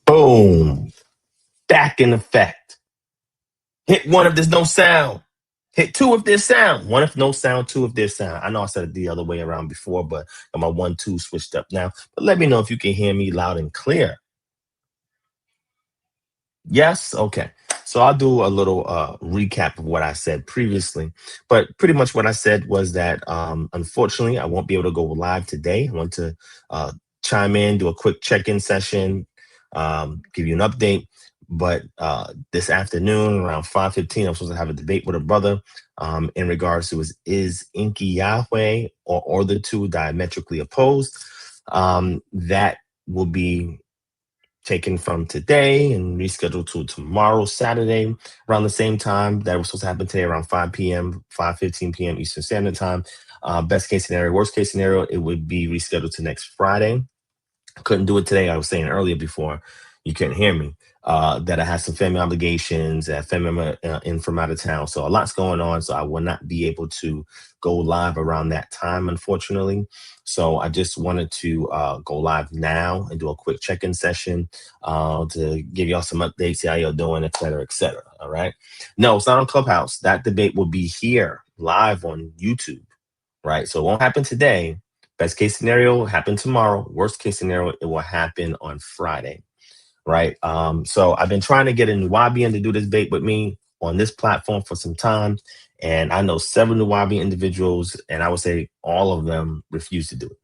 Boom. Back in effect. Hit one if there's no sound. Hit two if there's sound. One if no sound, two if there's sound. I know I said it the other way around before, but got my 1-2 switched up now. But let me know if you can hear me loud and clear. Yes? Okay. So I'll do a little recap of what I said previously. But pretty much what I said was that unfortunately, I won't be able to go live today. I want to chime in, do a quick check in session, give you an update. But this afternoon around 5:15, I'm supposed to have a debate with a brother in regards to is Enki Yahweh or the two diametrically opposed? That will be taken from today and rescheduled to tomorrow, Saturday, around the same time that was supposed to happen today, around 5 p.m., 5:15 p.m. Eastern Standard Time. Best case scenario, worst case scenario, it would be rescheduled to next Friday. Couldn't do it today. I was saying earlier before you couldn't hear me that I had some family obligations, that family member in from out of town. So a lot's going on. So I will not be able to go live around that time, unfortunately. So I just wanted to go live now and do a quick check-in session to give y'all some updates, see how y'all doing, et cetera, et cetera. All right. No, it's not on Clubhouse. That debate will be here live on YouTube. Right. So it won't happen today. Best case scenario will happen tomorrow. Worst case scenario, it will happen on Friday, right? So I've been trying to get a Nuwabian to do this debate with me on this platform for some time, and I know several Nuwabian individuals, and I would say all of them refuse to do it.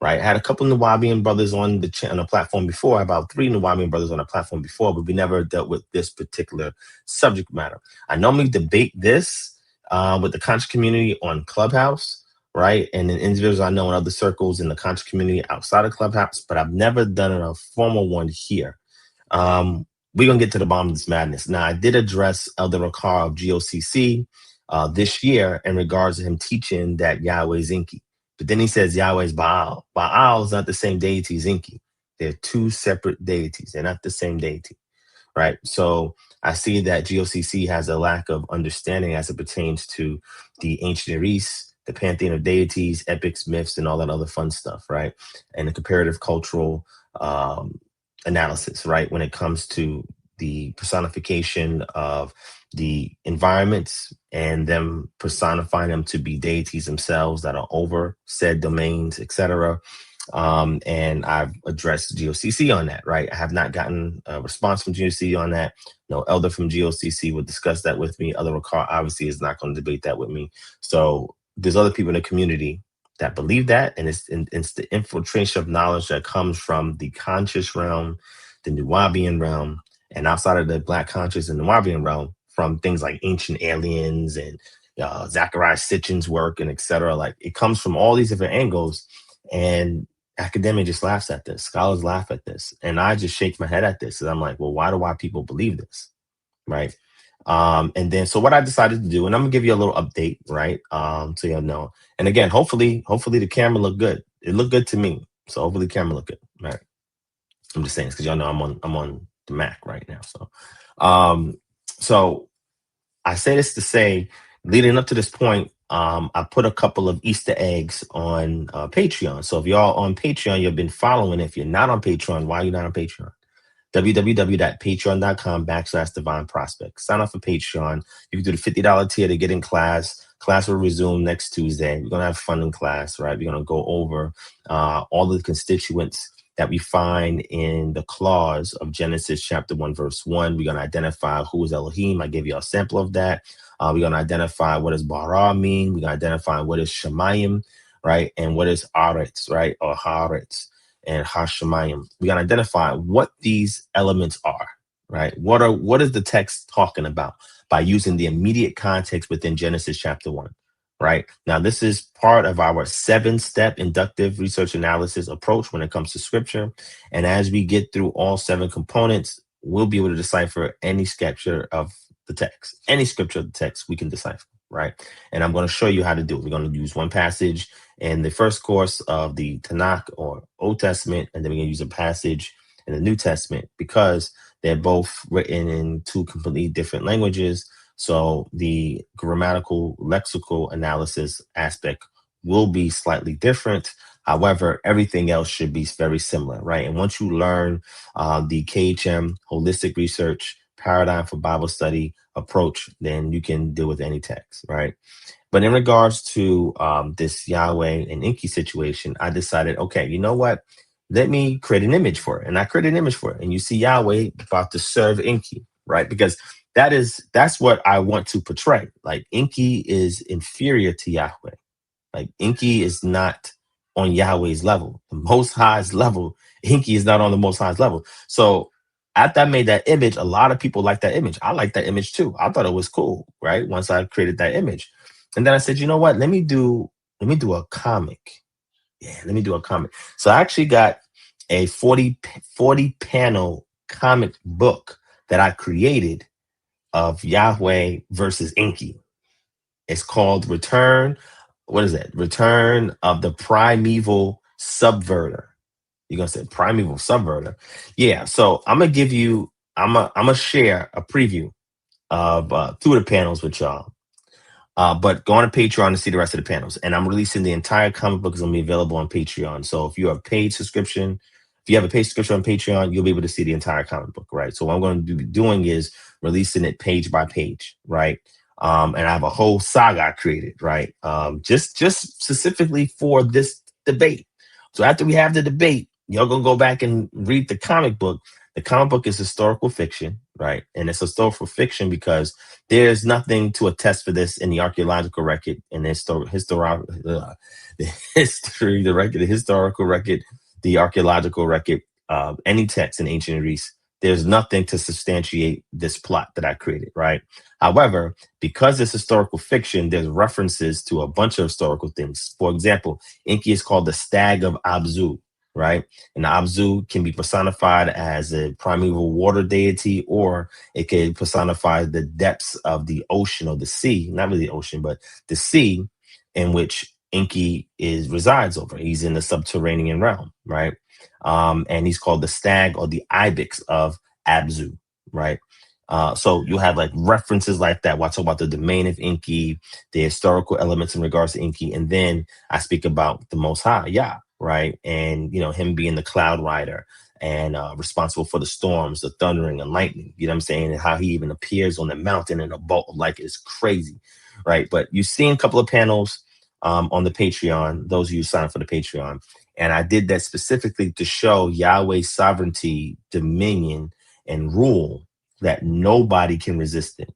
Right? I had a couple of Nuwabian brothers on the platform before, about 3 Nuwabian brothers on the platform before, but we never dealt with this particular subject matter. I normally debate this with the conscious community on Clubhouse, right? And then individuals I know in other circles in the conscious community outside of Clubhouse, but I've never done a formal one here. We're going to get to the bottom of this madness. Now, I did address Elder Rakar of GOCC this year in regards to him teaching that Yahweh is Enki. But then he says Yahweh is Baal. Baal is not the same deity as Enki. They're 2 separate deities. They're not the same deity, right? So I see that GOCC has a lack of understanding as it pertains to the ancient Near East, the pantheon of deities, epics, myths, and all that other fun stuff, right? And the comparative cultural analysis, right? When it comes to the personification of the environments and them personifying them to be deities themselves that are over said domains, etc. And I've addressed GOCC on that, right? I have not gotten a response from GOCC on that. No elder from GOCC would discuss that with me. Other Ricard obviously is not going to debate that with me. So there's other people in the community that believe that, and it's the infiltration of knowledge that comes from the conscious realm, the Nuwabian realm, and outside of the Black conscious and Nuwabian realm, from things like ancient aliens and Zachariah Sitchin's work and etc. Like it comes from all these different angles, and academia just laughs at this. Scholars laugh at this, and I just shake my head at this. And I'm like, well, why do white people believe this, right? And then so what I decided to do, and I'm gonna give you a little update, right? So you'll know. And again, hopefully the camera looked good. It looked good to me, so hopefully the camera looked good. Right? I'm just saying because y'all know I'm on the Mac right now. So I say this to say, leading up to this point, I put a couple of Easter eggs on Patreon. So if y'all on Patreon, you've been following. If you're not on Patreon, why are you not on Patreon? www.patreon.com/divine prospect. Sign up for Patreon. You can do the $50 tier to get in class. Class will resume next Tuesday. We're going to have fun in class, right? We're going to go over all the constituents that we find in the clause of Genesis chapter 1, verse 1. We're going to identify who is Elohim. I gave you a sample of that. We're going to identify what does bara mean. We're going to identify what is Shemayim, right? And what is Aretz, right? Or Haaretz and Hashemayim. We got to identify what these elements are, right? What is the text talking about by using the immediate context within Genesis chapter 1, right? Now, this is part of our 7-step inductive research analysis approach when it comes to scripture. And as we get through all 7 components, we'll be able to decipher any scripture of the text. Any scripture of the text we can decipher, right? And I'm going to show you how to do it. We're going to use one passage in the first course of the Tanakh or Old Testament, and then we're going to use a passage in the New Testament because they're both written in 2 completely different languages. So the grammatical, lexical analysis aspect will be slightly different. However, everything else should be very similar, right? And once you learn the KHM holistic research paradigm for Bible study approach, then you can deal with any text, right? But in regards to this Yahweh and Enki situation, I decided, okay, you know what? Let me create an image for it. And I created an image for it. And you see Yahweh about to serve Enki, right? Because that's what I want to portray. Like Enki is inferior to Yahweh. Like Enki is not on Yahweh's level. The Most High's level, Enki is not on the Most High's level. So after I made that image, a lot of people like that image. I like that image too. I thought it was cool, right? Once I created that image. And then I said, you know what? Let me do a comic. Yeah, let me do a comic. So I actually got a 40 panel comic book that I created of Yahweh versus Enki. It's called Return. What is it? Return of the Primeval Subverter. You're gonna say Primeval Subverter. Yeah. So I'm gonna give you. I'm gonna share a preview of two of the panels with y'all. But go on to Patreon to see the rest of the panels. And I'm releasing the entire comic book is going to be available on Patreon. So if you have a paid subscription, if you have a paid subscription on Patreon, you'll be able to see the entire comic book, right? So what I'm going to be doing is releasing it page by page, right? And I have a whole saga I created, right? Just specifically for this debate. So after we have the debate, y'all gonna go back and read the comic book. The comic book is historical fiction, right? And it's historical fiction because there's nothing to attest for this in the archaeological record and the the historical record, the archaeological record, any text in ancient Greece. There's nothing to substantiate this plot that I created, right? However, because it's historical fiction, there's references to a bunch of historical things. For example, Enki is called the Stag of Abzu, right? And Abzu can be personified as a primeval water deity, or it can personify the depths of the ocean or the sea, not really the ocean, but the sea in which Enki resides over. He's in the subterranean realm, right? And he's called the stag or the ibex of Abzu, right? So you have like references like that. Where I talk about the domain of Enki, the historical elements in regards to Enki, and then I speak about the Most High, Yah, right? And him being the cloud rider and responsible for the storms, the thundering and lightning. You know what I'm saying? And how he even appears on the mountain in a bolt of light is crazy, right? But you've seen a couple of panels on the Patreon. Those of you who sign up for the Patreon. And I did that specifically to show Yahweh's sovereignty, dominion, and rule that nobody can resist it.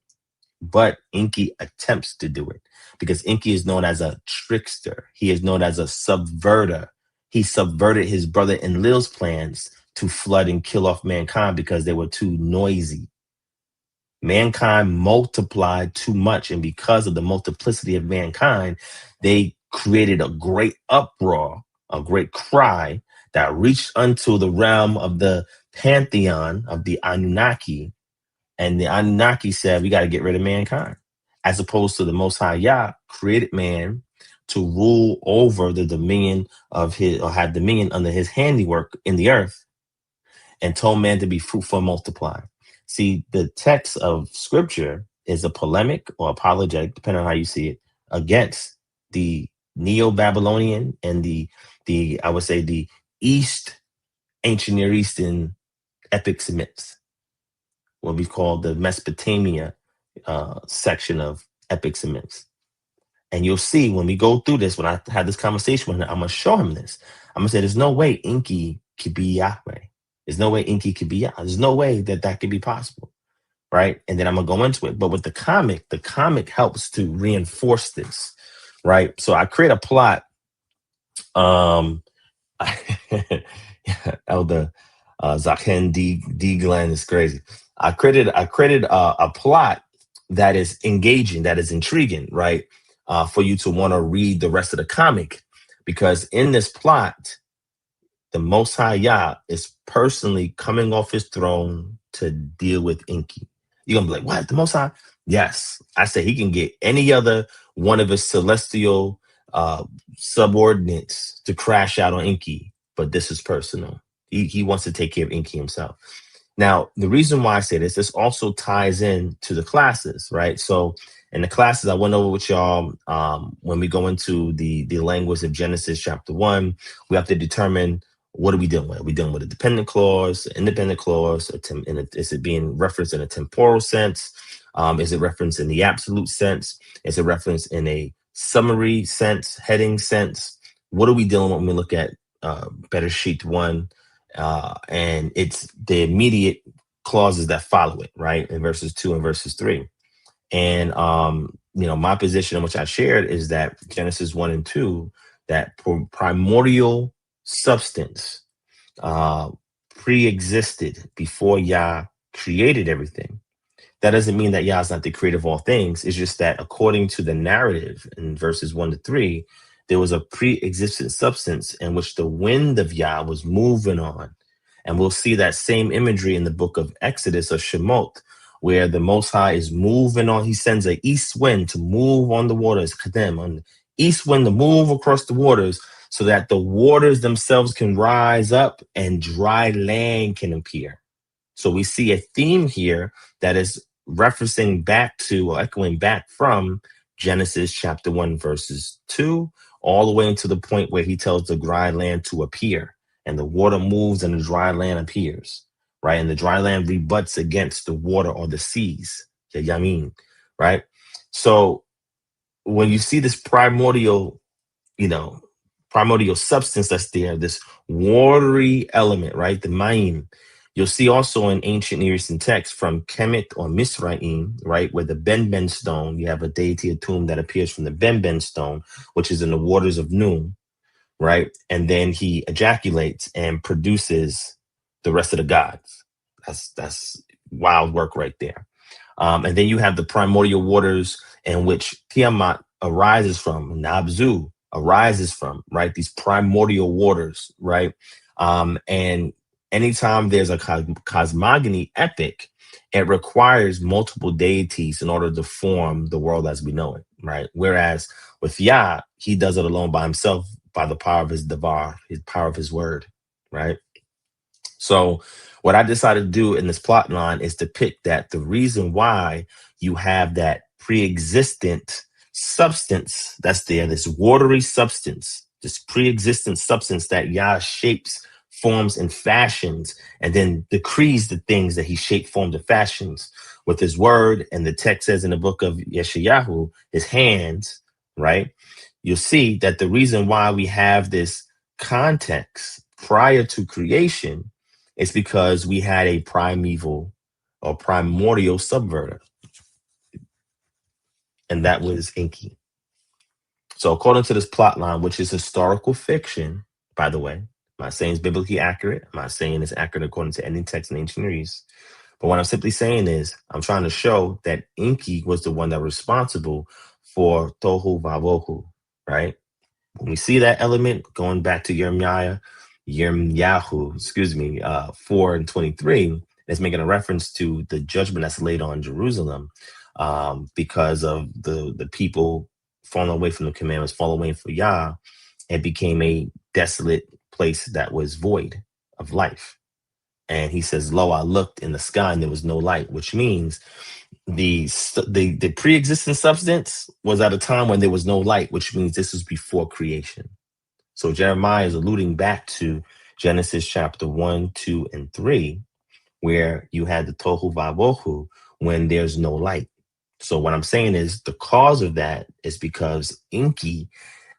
But Enki attempts to do it because Enki is known as a trickster. He is known as a subverter. He subverted his brother Enlil's plans to flood and kill off mankind because they were too noisy. Mankind multiplied too much. And because of the multiplicity of mankind, they created a great uproar, a great cry that reached unto the realm of the pantheon of the Anunnaki. And the Anunnaki said, we got to get rid of mankind, as opposed to the Most High Yah created man to rule over the dominion of his, or have dominion under his handiwork in the earth, and told man to be fruitful and multiply. See, the text of scripture is a polemic or apologetic, depending on how you see it, against the Neo-Babylonian and the I would say the East, ancient Near Eastern epics and myths, what we call the Mesopotamia section of epics and myths. And you'll see when we go through this, when I have this conversation with him, I'm going to show him this. I'm going to say, there's no way Enki could be Yahweh. There's no way Enki could be Yah. There's no way that could be possible, right? And then I'm going to go into it. But with the comic helps to reinforce this, right? So I create a plot. Elder Zaken D. Glenn is crazy. I created a plot that is engaging, that is intriguing, right? For you to want to read the rest of the comic, because in this plot, the Most High Yah is personally coming off his throne to deal with Enki. You're gonna be like, what? The Most High? Yes, I say he can get any other one of his celestial subordinates to crash out on Enki, but this is personal. He wants to take care of Enki himself. Now, the reason why I say this also ties in to the classes, right? So In the classes I went over with y'all, when we go into the language of Genesis chapter 1, we have to determine what are we dealing with. Are we dealing with a dependent clause, an independent clause, is it being referenced in a temporal sense? Is it referenced in the absolute sense? Is it referenced in a summary sense, heading sense? What are we dealing with when we look at Better Sheet 1? And it's the immediate clauses that follow it, right? In verses 2 and verses 3. And my position, which I shared, is that Genesis 1 and 2, that primordial substance uh, pre-existed before Yah created everything. That doesn't mean that Yah is not the creator of all things. It's just that according to the narrative in verses 1 to 3, there was a pre-existent substance in which the wind of Yah was moving on. And we'll see that same imagery in the book of Exodus or Shemot, where the Most High is moving on. He sends an east wind to move on the waters, Kadem, on the east wind to move across the waters so that the waters themselves can rise up and dry land can appear. So we see a theme here that is referencing back to or echoing back from Genesis chapter 1, verses 2, all the way into the point where he tells the dry land to appear, and the water moves and the dry land appears, right? And the dry land rebuts against the water or the seas, the yamin, right? So when you see this primordial substance that's there, this watery element, right? The ma'im. You'll see also in ancient Near Eastern texts from Kemet or Misraim, right? Where the Ben stone, you have a deity, a tomb that appears from the Ben stone, which is in the waters of Noon, right? And then he ejaculates and produces the rest of the gods. That's wild work right there. And then you have the primordial waters in which Tiamat arises from, Nabzu arises from, right? These primordial waters, right? And anytime there's a cosmogony epic, it requires multiple deities in order to form the world as we know it, right? Whereas with Yah, he does it alone by himself, by the power of his davar, his power of his word, right? So what I decided to do in this plot line is to pick that the reason why you have that pre-existent substance that's there, this watery substance, this pre-existent substance that Yah shapes, forms, and fashions, and then decrees the things that he shaped, formed, and fashions with his word. And the text says in the book of Yeshayahu, his hands, right? You'll see that the reason why we have this context prior to creation is because we had a primeval or primordial subverter, and that was Enki. So according to this plot line, which is historical fiction, by the way, I'm not saying it's biblically accurate. I'm not saying it's accurate according to any text in ancient Near East. But what I'm simply saying is I'm trying to show that Enki was the one that was responsible for Tohu Vavohu, right? When we see that element going back to Yirmiyahu, 4 and 23, it's making a reference to the judgment that's laid on Jerusalem because of the people falling away from the commandments, falling away from Yah. It became a desolate place that was void of life. And he says, lo, I looked in the sky and there was no light, which means the pre-existing substance was at a time when there was no light, which means this was before creation. So Jeremiah is alluding back to Genesis chapter 1, 2, and 3, where you had the tohu vavohu when there's no light. So what I'm saying is the cause of that is because Enki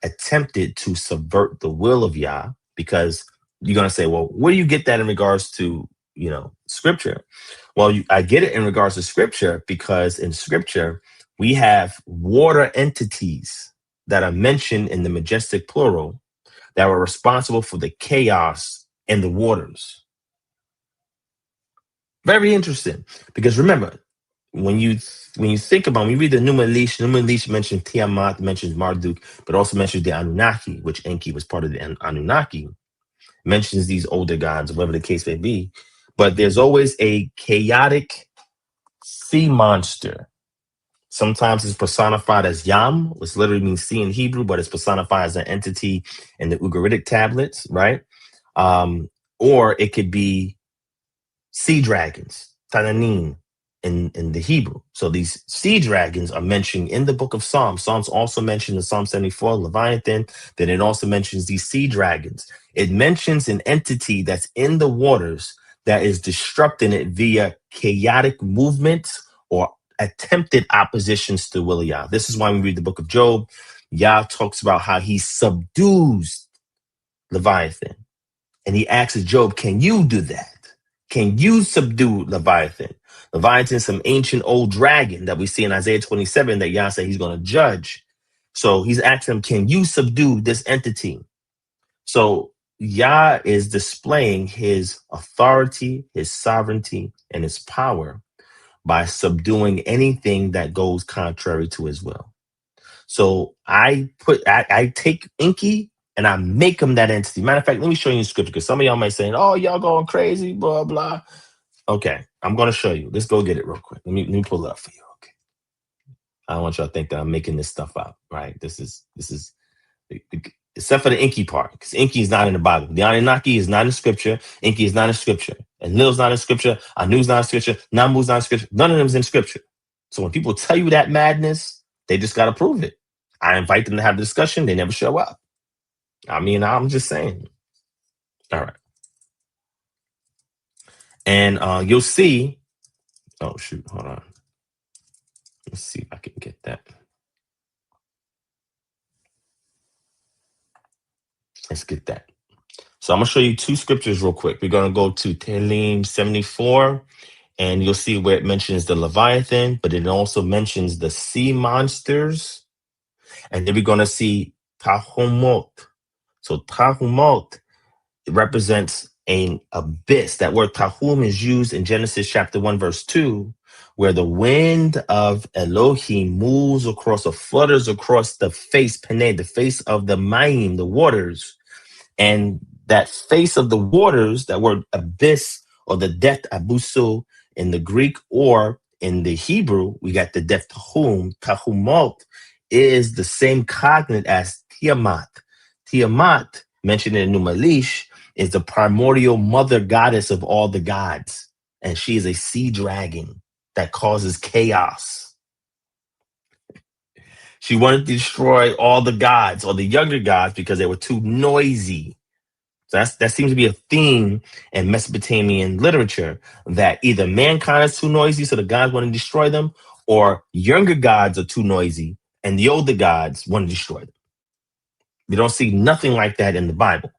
attempted to subvert the will of Yah, because you're going to say, well, where do you get that in regards to, scripture? Well, I get it in regards to scripture because in scripture, we have water entities that are mentioned in the majestic plural that were responsible for the chaos in the waters. Very interesting, because remember, when you think about, when you read the Numa Elish mentions Tiamat, mentions Marduk, but also mentions the Anunnaki, which Enki was part of the Anunnaki, mentions these older gods, whatever the case may be. But there's always a chaotic sea monster. Sometimes it's personified as Yam, which literally means sea in Hebrew, but it's personified as an entity in the Ugaritic tablets, right? Or it could be sea dragons, Tananin, in the Hebrew. So these sea dragons are mentioned in the book of Psalms. Psalms also mentioned in Psalm 74, Leviathan. Then it also mentions these sea dragons. It mentions an entity that's in the waters that is disrupting it via chaotic movements or attempted oppositions to will of Yah. This is why we read the book of Job. Yah talks about how he subdues Leviathan. And he asks Job, can you do that? Can you subdue Leviathan? Leviathan is some ancient old dragon that we see in Isaiah 27 that Yah said he's going to judge. So he's asking him, can you subdue this entity? So Yah is displaying his authority, his sovereignty, and his power by subduing anything that goes contrary to his will. So I take Enki and I make him that entity. Matter of fact, let me show you in scripture because some of y'all might say, "Oh, y'all going crazy, blah blah." Okay, I'm gonna show you. Let's go get it real quick. Let me pull it up for you. Okay, I don't want y'all to think that I'm making this stuff up. Right? This is except for the Enki part, because Enki is not in the Bible. The Anunnaki is not in scripture. Enki is not in scripture. And Lil's not in scripture. Anu's not in scripture. Namu's not in scripture. None of them is in scripture. So when people tell you that madness, they just got to prove it. I invite them to have a discussion. They never show up. I mean, I'm just saying. All right. And you'll see. Oh, shoot. Hold on. Let's see if I can get that. Let's get that. So I'm going to show you two scriptures real quick. We're going to go to Tehillim 74, and you'll see where it mentions the Leviathan, but it also mentions the sea monsters. And then we're going to see Tahumot. So Tahumot represents an abyss. That word Tahum is used in Genesis chapter 1, verse 2, where the wind of Elohim moves across or flutters across the face, Paneh, the face of the Mayim, the waters. And that face of the waters, that word abyss or the depth, abusu in the Greek or in the Hebrew, we got the depth tahum. Tahumot is the same cognate as Tiamat. Tiamat, mentioned in Numalish, is the primordial mother goddess of all the gods. And she is a sea dragon that causes chaos. She wanted to destroy all the gods or the younger gods because they were too noisy. So that seems to be a theme in Mesopotamian literature, that either mankind is too noisy, so the gods want to destroy them, or younger gods are too noisy, and the older gods want to destroy them. We don't see nothing like that in the Bible,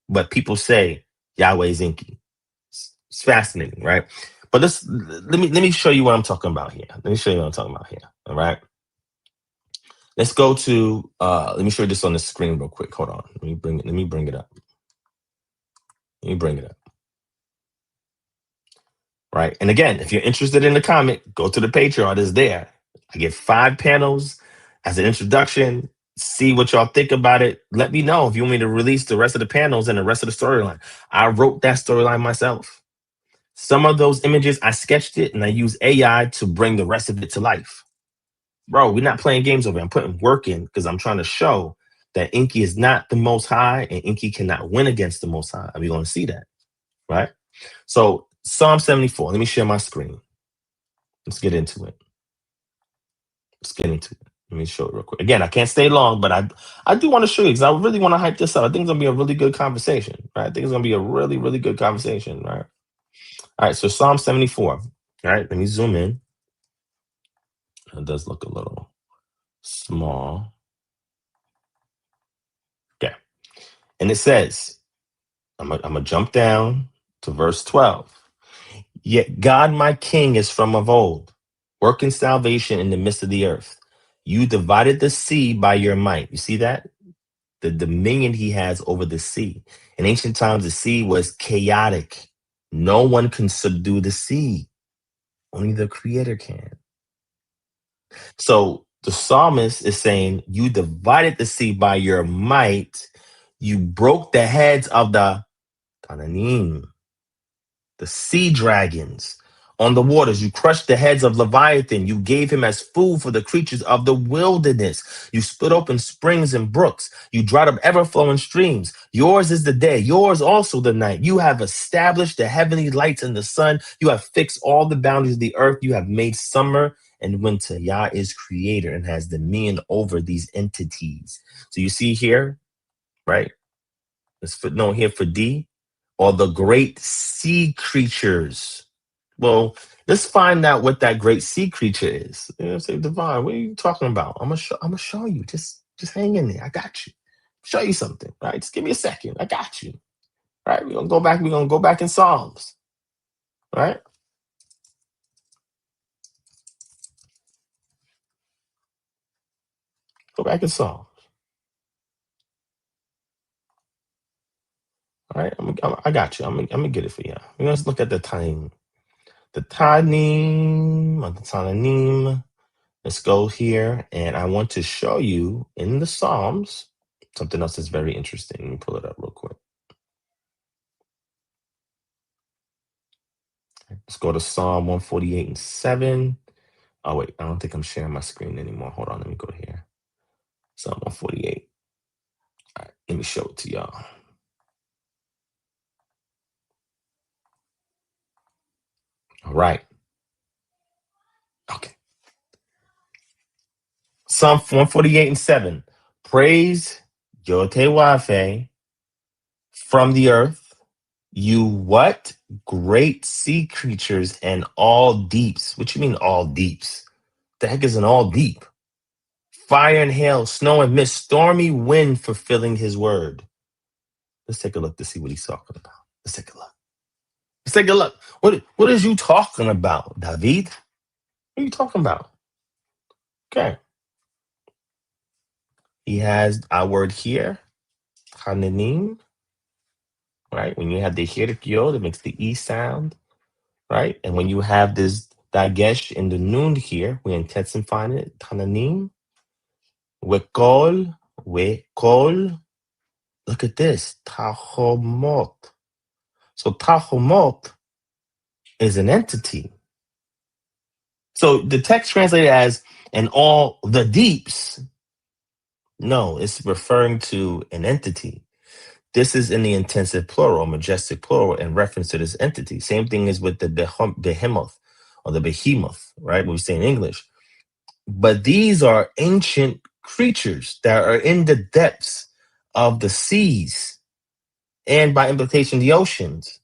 but people say Yahweh is Enki. It's fascinating, right? But let me show you what I'm talking about here. Let me show you what I'm talking about here. All right. Let's go to let me show you this on the screen real quick. Hold on. Let me bring it up. Let me bring it up. Right. And again, if you're interested in the comic, go to the Patreon. It's there. I give 5 panels as an introduction. See what y'all think about it. Let me know if you want me to release the rest of the panels and the rest of the storyline. I wrote that storyline myself. Some of those images, I sketched it and I use AI to bring the rest of it to life. Bro, we're not playing games over here. I'm putting work in because I'm trying to show that Enki is not the Most High and Enki cannot win against the Most High. We're going to see that, right? So Psalm 74. Let me share my screen. Let's get into it. Let me show it real quick. Again, I can't stay long, but I do want to show you because I really want to hype this up. I think it's going to be a really good conversation, right? I think it's going to be a really, really good conversation, right? All right, so Psalm 74. All right, let me zoom in. It does look a little small. Okay. And it says, I'm going to jump down to verse 12. Yet God, my King, is from of old, working salvation in the midst of the earth. You divided the sea by your might. You see that? The dominion he has over the sea. In ancient times, the sea was chaotic. No one can subdue the sea. Only the Creator can. So the psalmist is saying, you divided the sea by your might. You broke the heads of the Tananim, the sea dragons, on the waters. You crushed the heads of Leviathan. You gave him as food for the creatures of the wilderness. You split open springs and brooks. You dried up ever-flowing streams. Yours is the day. Yours also the night. You have established the heavenly lights and the sun. You have fixed all the boundaries of the earth. You have made summer and winter. Yah is creator and has dominion over these entities. So you see here, right? This footnote here for D, or the great sea creatures. Well, let's find out what that great sea creature is. You know, say, Divine, what are you talking about? I'm gonna show you. Just hang in there. I got you. Show you something, right? Just give me a second. I got you. Right? We're gonna go back in Psalms. Right? Go back in Psalms. All right, I got you. I'm gonna get it for you. Let's look at the Tanim. The Tanim, or the Tananim. Let's go here, and I want to show you in the Psalms something else that's very interesting. Let me pull it up real quick. Let's go to Psalm 148 and 7. Oh, wait, I don't think I'm sharing my screen anymore. Hold on, let me go here. Psalm 148. All right, let me show it to y'all. All right. Okay. Psalm 148 and 7. Praise YHWH from the earth, you what? Great sea creatures and all deeps. What you mean all deeps? The heck is an all deep? Fire and hail, snow and mist, stormy wind fulfilling his word. Let's take a look to see what he's talking about. Let's take a look. Let's take a look. What is you talking about, David? What are you talking about? Okay. He has our word here, Hananim, right? When you have the Hirik Yod, it makes the E sound, right? And when you have this Dagesh in the Nun here, we intensify it, Hananim, Wekol, Wekol. Look at this, Tahomot. So Tahomot is an entity. So the text translated as "and all the deeps." No, it's referring to an entity. This is in the intensive plural, majestic plural, in reference to this entity. Same thing is with the behemoth or the behemoth, right? What we say in English. But these are ancient creatures that are in the depths of the seas and by implication the oceans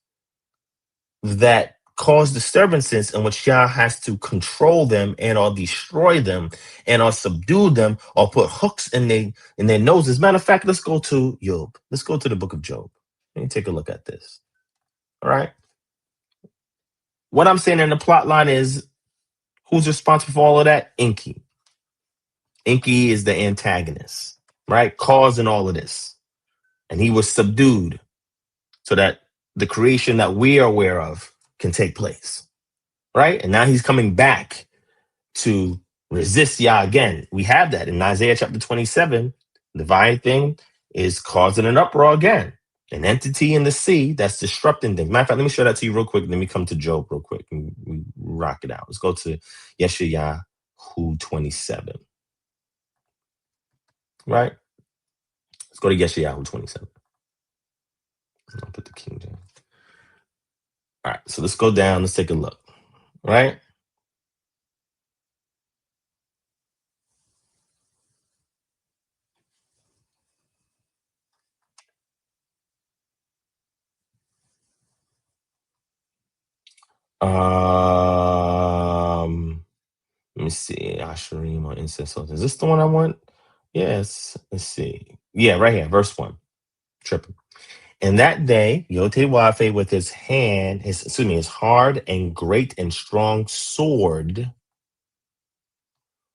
that cause disturbances in which Yah has to control them and or destroy them and or subdue them or put hooks in their noses. Matter of fact, let's go to Job. Let's go to the book of Job. Let me take a look at this. All right. What I'm saying in the plot line is, who's responsible for all of that? Enki. Enki is the antagonist, right? Causing all of this. And he was subdued so that the creation that we are aware of can take place. Right? And now he's coming back to resist Yah again. We have that in Isaiah chapter 27. The divine thing is causing an uproar again. An entity in the sea that's disrupting things. Matter of fact, let me show that to you real quick. Let me come to Job real quick and we rock it out. Let's go to YHWH 27. Right? Let's go to YHWH 27. I'll put the King James. All right, so let's go down. Let's take a look. Right? Let me see. Asherim or incense. Is this the one I want? Yes. Let's see. Yeah, right here, verse 1. Tripping. And that day, YHWH with his hard and great and strong sword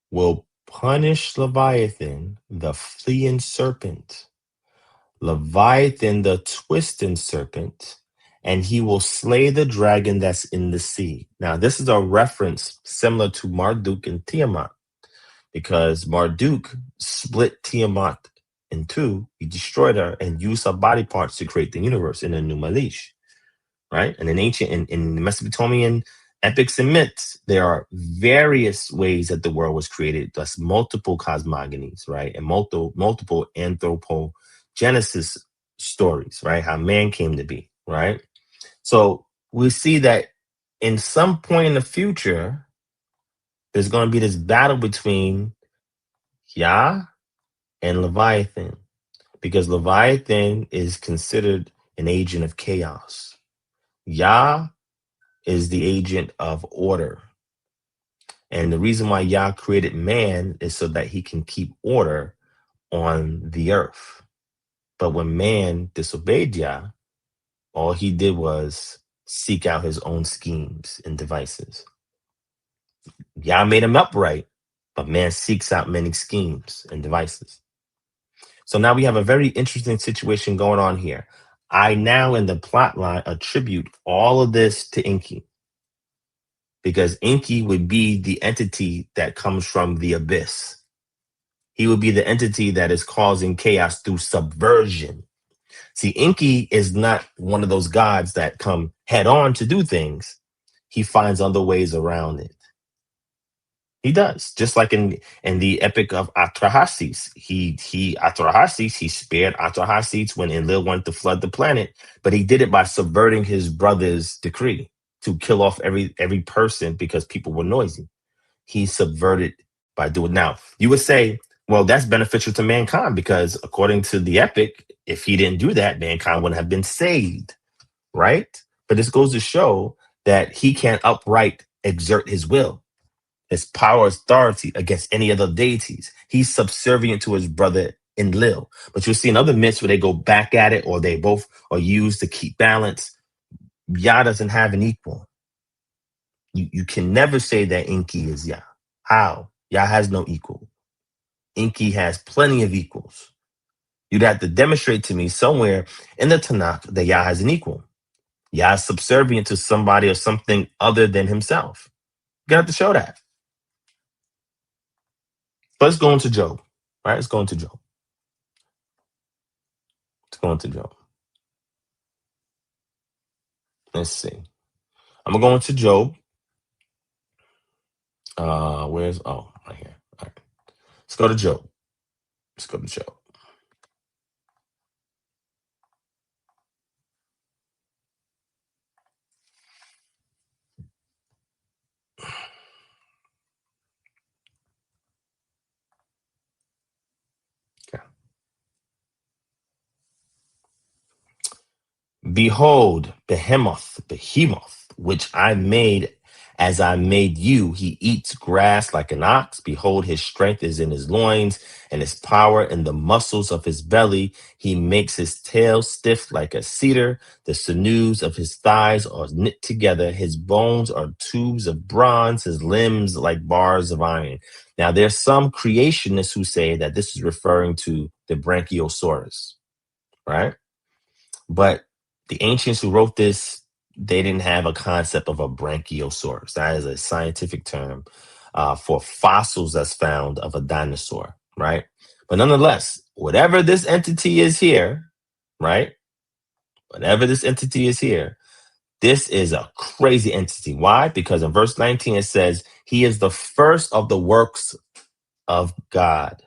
will punish Leviathan, the fleeing serpent, Leviathan, the twisting serpent, and he will slay the dragon that's in the sea. Now, this is a reference similar to Marduk and Tiamat, because Marduk split Tiamat in two. He destroyed her and used her body parts to create the universe in a new Malish, right? And in ancient, in the Mesopotamian Epics and myths, there are various ways that the world was created. Thus, multiple cosmogonies, right? And multiple anthropogenesis stories, right? How man came to be, right? So we see that in some point in the future, there's going to be this battle between Yah and Leviathan, because Leviathan is considered an agent of chaos. Yah is the agent of order. And the reason why Yah created man is so that he can keep order on the earth. But when man disobeyed Yah, all he did was seek out his own schemes and devices. Yah made him upright, but man seeks out many schemes and devices. So now we have a very interesting situation going on here. I now in the plot line attribute all of this to Enki, because Enki would be the entity that comes from the abyss. He would be the entity that is causing chaos through subversion. See, Enki is not one of those gods that come head on to do things. He finds other ways around it. He does, just like in the epic of Atrahasis. He spared Atrahasis when Enlil wanted to flood the planet, but he did it by subverting his brother's decree to kill off every person because people were noisy. He subverted by doing. Now you would say, well, that's beneficial to mankind because according to the epic, if he didn't do that, mankind wouldn't have been saved, right? But this goes to show that he can't upright exert his will, his power, authority against any other deities. He's subservient to his brother Enlil. But you'll see in other myths where they go back at it or they both are used to keep balance. Yah doesn't have an equal. You can never say that Enki is Yah. How? Yah has no equal. Enki has plenty of equals. You'd have to demonstrate to me somewhere in the Tanakh that Yah has an equal. Yah is subservient to somebody or something other than himself. You have to show that. Let's go into Job. Right? Let's go into Job. Let's go into Job. Let's see. I'm gonna go into Job. Right here. All right. Let's go to Job. Let's go to Job. Okay. Behold, behemoth, which I made as I made you. He eats grass like an ox. Behold, his strength is in his loins, and his power in the muscles of his belly. He makes his tail stiff like a cedar. The sinews of his thighs are knit together. His bones are tubes of bronze, his limbs like bars of iron. Now, there's some creationists who say that this is referring to the Brachiosaurus, right? But the ancients who wrote this, they didn't have a concept of a brachiosaurus. That is a scientific term for fossils that's found of a dinosaur, right? But nonetheless, whatever this entity is here, right? Whatever this entity is here, this is a crazy entity. Why? Because in verse 19 it says, he is the first of the works of God.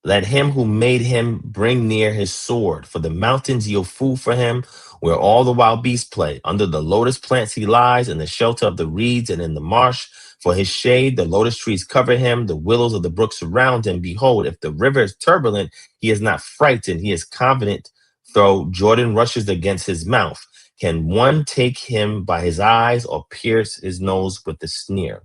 Let him who made him bring near his sword. For the mountains yield food for him, where all the wild beasts play. Under the lotus plants he lies, in the shelter of the reeds and in the marsh. For his shade, the lotus trees cover him, the willows of the brook surround him. Behold, if the river is turbulent, he is not frightened. He is confident, though Jordan rushes against his mouth. Can one take him by his eyes or pierce his nose with a sneer?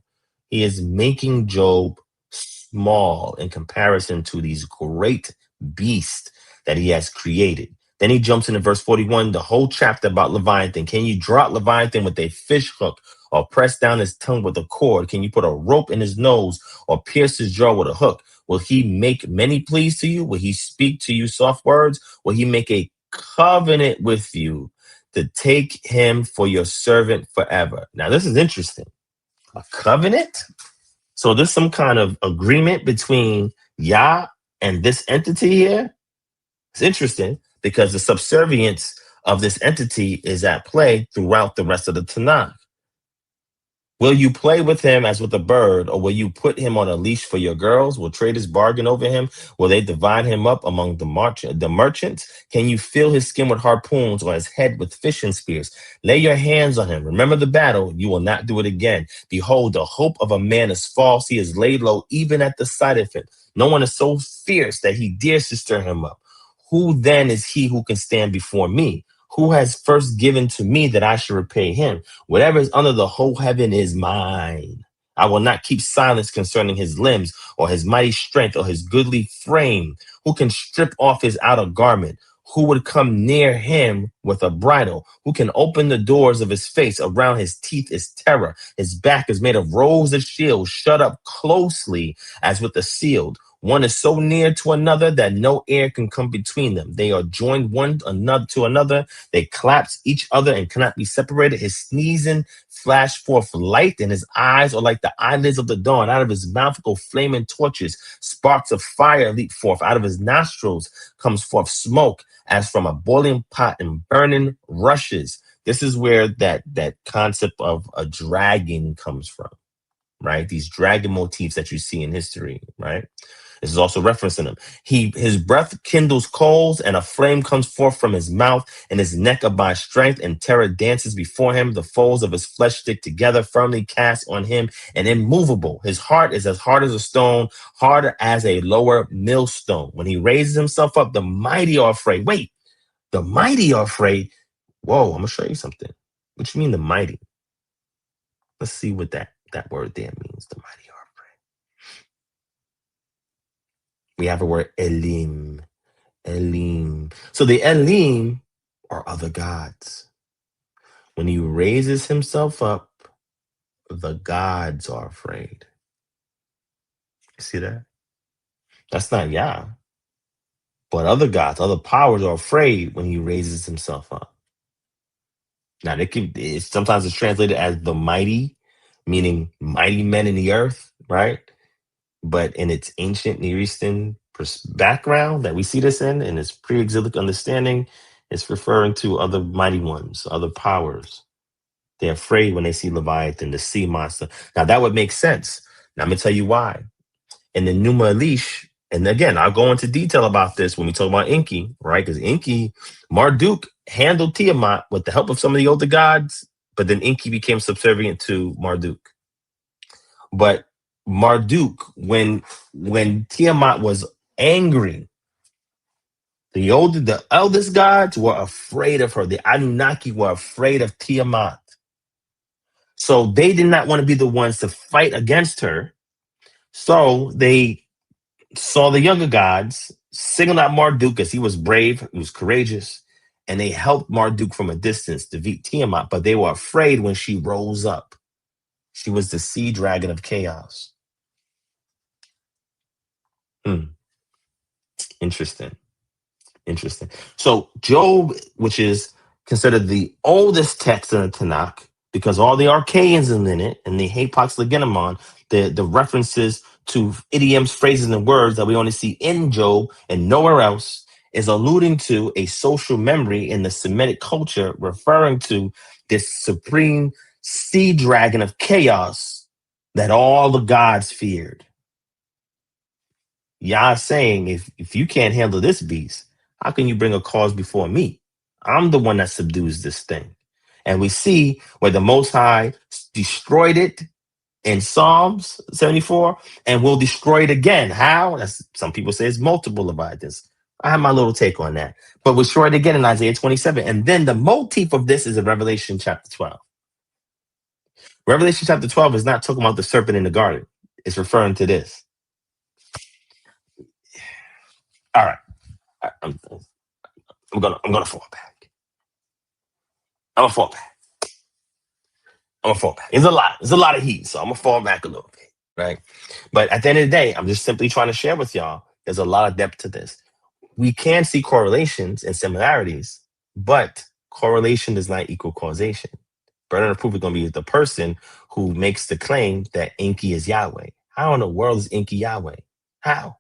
He is making Job small in comparison to these great beasts that he has created. Then he jumps into verse 41, the whole chapter about Leviathan. Can you drop Leviathan with a fish hook or press down his tongue with a cord? Can you put a rope in his nose or pierce his jaw with a hook? Will he make many pleas to you? Will he speak to you soft words? Will he make a covenant with you to take him for your servant forever? Now, this is interesting. A covenant? So there's some kind of agreement between Yah and this entity here. It's interesting because the subservience of this entity is at play throughout the rest of the Tanakh. Will you play with him as with a bird, or will you put him on a leash for your girls? Will traders bargain over him? Will they divide him up among the merchants? Can you fill his skin with harpoons or his head with fishing spears? Lay your hands on him. Remember the battle. You will not do it again. Behold, the hope of a man is false. He is laid low even at the sight of it. No one is so fierce that he dares to stir him up. Who then is he who can stand before me? Who has first given to me that I should repay him? Whatever is under the whole heaven is mine. I will not keep silence concerning his limbs or his mighty strength or his goodly frame. Who can strip off his outer garment? Who would come near him with a bridle? Who can open the doors of his face? Around his teeth is terror. His back is made of rows of shields, shut up closely as with a shield. One is so near to another that no air can come between them. They are joined one another to another. They collapse each other and cannot be separated. His sneezing flash forth light, and his eyes are like the eyelids of the dawn. Out of his mouth go flaming torches. Sparks of fire leap forth. Out of his nostrils comes forth smoke as from a boiling pot and burning rushes. This is where that concept of a dragon comes from, right? These dragon motifs that you see in history, right? This is also referencing him. His breath kindles coals, and a flame comes forth from his mouth, and his neck abides strength, and terror dances before him. The folds of his flesh stick together, firmly cast on him, and immovable. His heart is as hard as a stone, harder as a lower millstone. When he raises himself up, the mighty are afraid. Wait, the mighty are afraid. Whoa, I'm gonna show you something. What you mean the mighty? Let's see what that word there means. The mighty are afraid. We have a word Elim. Elim. So the Elim are other gods. When he raises himself up, the gods are afraid. You see that? That's not Yah. But other gods, other powers are afraid when he raises himself up. Now, sometimes it's translated as the mighty, meaning mighty men in the earth, right? But in its ancient Near Eastern background that we see this in its pre-exilic understanding, it's referring to other mighty ones, other powers. They're afraid when they see Leviathan, the sea monster. Now, that would make sense. Now, I'm going to tell you why. In the Numa Elish, and again, I'll go into detail about this when we talk about Enki, right? Because Enki, Marduk handled Tiamat with the help of some of the older gods, but then Enki became subservient to Marduk. But Marduk, when Tiamat was angry, the eldest gods were afraid of her. The Anunnaki were afraid of Tiamat. So they did not want to be the ones to fight against her. So they saw the younger gods, singled out Marduk because he was brave, he was courageous, and they helped Marduk from a distance defeat Tiamat, but they were afraid when she rose up. She was the sea dragon of chaos. Interesting. So Job, which is considered the oldest text in the Tanakh, because all the archaeans in it and the Hapax Legonomon, the references to idioms, phrases, and words that we only see in Job and nowhere else, is alluding to a social memory in the Semitic culture, referring to this supreme sea dragon of chaos that all the gods feared. Yah saying, if you can't handle this beast, how can you bring a cause before me? I'm the one that subdues this thing. And we see where the Most High destroyed it in Psalms 74 and will destroy it again. How? Some people say it's multiple Leviathans. I have my little take on that. But we'll destroy it again in Isaiah 27. And then the motif of this is in Revelation chapter 12. Revelation chapter 12 is not talking about the serpent in the garden. It's referring to this. All right. I'm gonna fall back. I'm gonna fall back. There's a lot of heat, so I'm gonna fall back a little bit, right? But at the end of the day, I'm just simply trying to share with y'all. There's a lot of depth to this. We can see correlations and similarities, but correlation does not equal causation. Burden of proof is gonna be the person who makes the claim that Enki is Yahweh. How in the world is Enki Yahweh? How?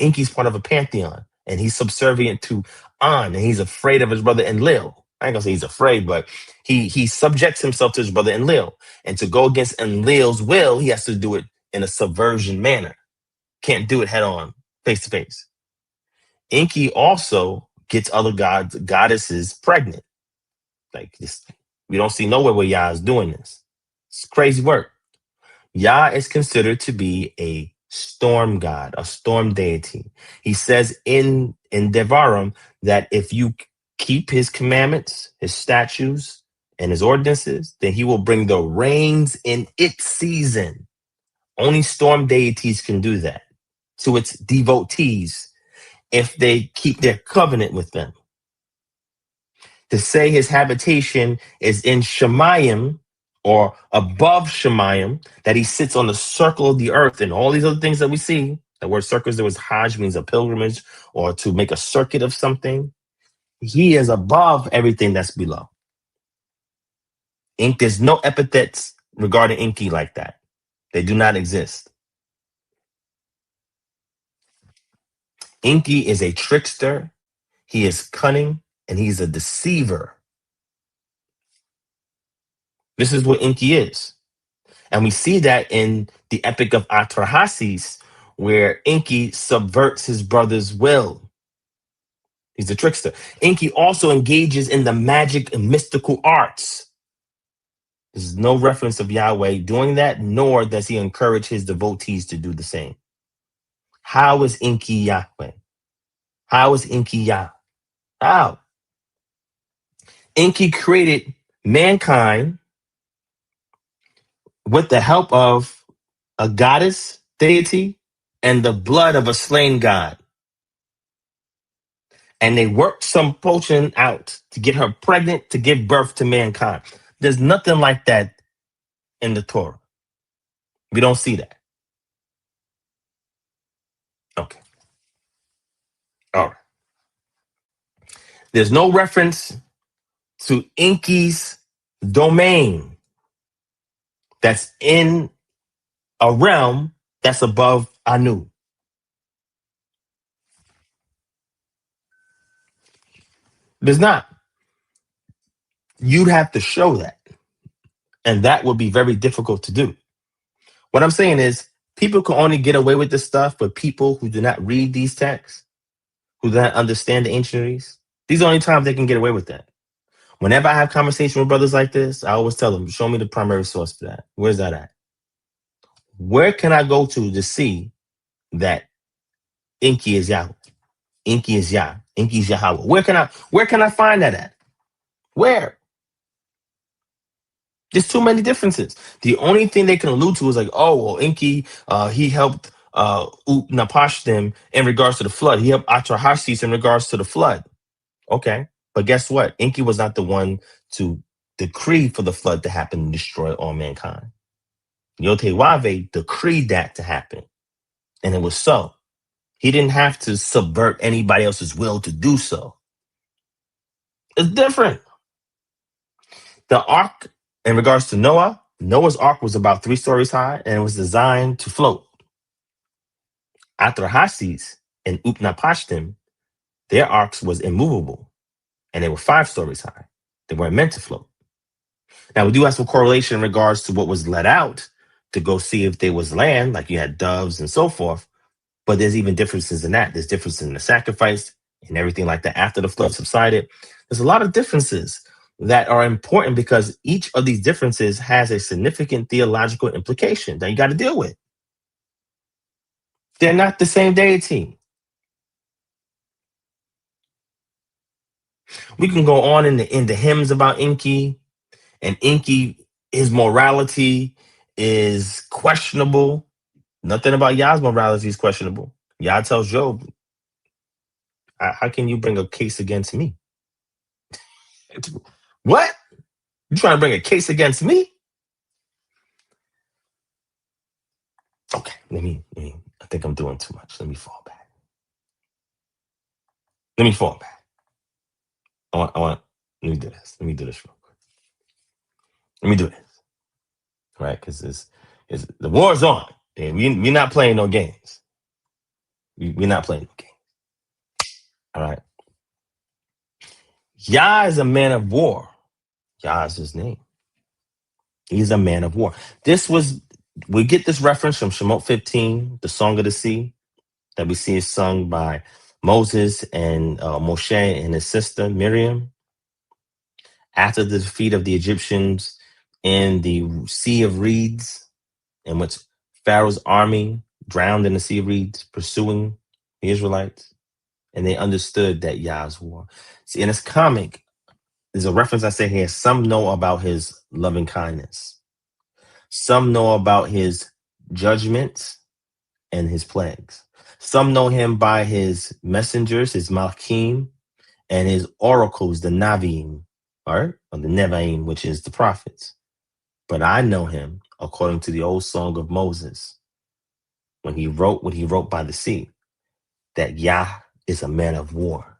Enki's part of a pantheon, and he's subservient to An, and he's afraid of his brother Enlil. I ain't gonna say he's afraid, but he subjects himself to his brother Enlil. And to go against Enlil's will, he has to do it in a subversion manner. Can't do it head on, face to face. Enki also gets other goddesses pregnant. Like this, we don't see nowhere where Yah is doing this. It's crazy work. Yah is considered to be a storm god, a storm deity. He says in Devarim that if you keep his commandments, his statutes, and his ordinances, then he will bring the rains in its season. Only storm deities can do that to its devotees if they keep their covenant with them. To say his habitation is in Shemayim or above Shemayim, that he sits on the circle of the earth and all these other things that we see. The word circles, there was Hajj means a pilgrimage or to make a circuit of something. He is above everything that's below. There's no epithets regarding Enki like that. They do not exist. Enki is a trickster. He is cunning and he's a deceiver. This is what Enki is. And we see that in the epic of Atrahasis, where Enki subverts his brother's will. He's a trickster. Enki also engages in the magic and mystical arts. There's no reference of Yahweh doing that, nor does he encourage his devotees to do the same. How is Enki Yahweh? How is Enki Yah? How? Enki created mankind with the help of a goddess deity and the blood of a slain god. And they worked some potion out to get her pregnant to give birth to mankind. There's nothing like that in the Torah. We don't see that. Okay. All right. There's no reference to Enki's domain that's in a realm that's above Anu. There's not. You'd have to show that. And that would be very difficult to do. What I'm saying is people can only get away with this stuff, but people who do not read these texts, who do not understand the ancientries, these are the only times they can get away with that. Whenever I have conversation with brothers like this, I always tell them, show me the primary source for that. Where's that at? Where can I go to see that Enki is Yahweh? Enki is Yah. Enki is Yahweh. Where can I find that at? Where? There's too many differences. The only thing they can allude to is like, oh, well, Enki, he helped Napashtim in regards to the flood. He helped Atrahasis in regards to the flood. Okay. But guess what? Enki was not the one to decree for the flood to happen and destroy all mankind. Yotewave decreed that to happen. And it was so. He didn't have to subvert anybody else's will to do so. It's different. The ark, in regards to Noah's ark was about 3 stories high and it was designed to float. Atrahasis and Upnapashtim, their arks was immovable and they were 5 stories high. They weren't meant to float. Now, we do have some correlation in regards to what was let out to go see if there was land, like you had doves and so forth. But there's even differences in that. There's differences in the sacrifice and everything like that after the flood subsided. There's a lot of differences that are important because each of these differences has a significant theological implication that you got to deal with. They're not the same deity. We can go on in the hymns about Enki, and Enki, his morality is questionable. Nothing about Yah's morality is questionable. Yah tells Job, how can you bring a case against me? What? You trying to bring a case against me? Okay, I think I'm doing too much. Let me fall back. Let me do this. Let me do this real quick. Let me do this. Right? Because the war's on. And we're not playing no games. We're not playing no games. All right. Yah is a man of war. Yah is his name. He's a man of war. We get this reference from Shemot 15, the Song of the Sea, that we see is sung by Moses and Moshe and his sister Miriam after the defeat of the Egyptians in the Sea of Reeds, in which Pharaoh's army drowned in the Sea of Reeds, pursuing the Israelites, and they understood that Yah's war. See, in this comic, there's a reference I say here. Some know about his loving kindness. Some know about his judgments and his plagues. Some know him by his messengers, his malachim, and his oracles, the Navim, all right, or the Nevaim, which is the prophets. But I know him according to the old song of Moses, when he wrote what he wrote by the sea, that Yah is a man of war,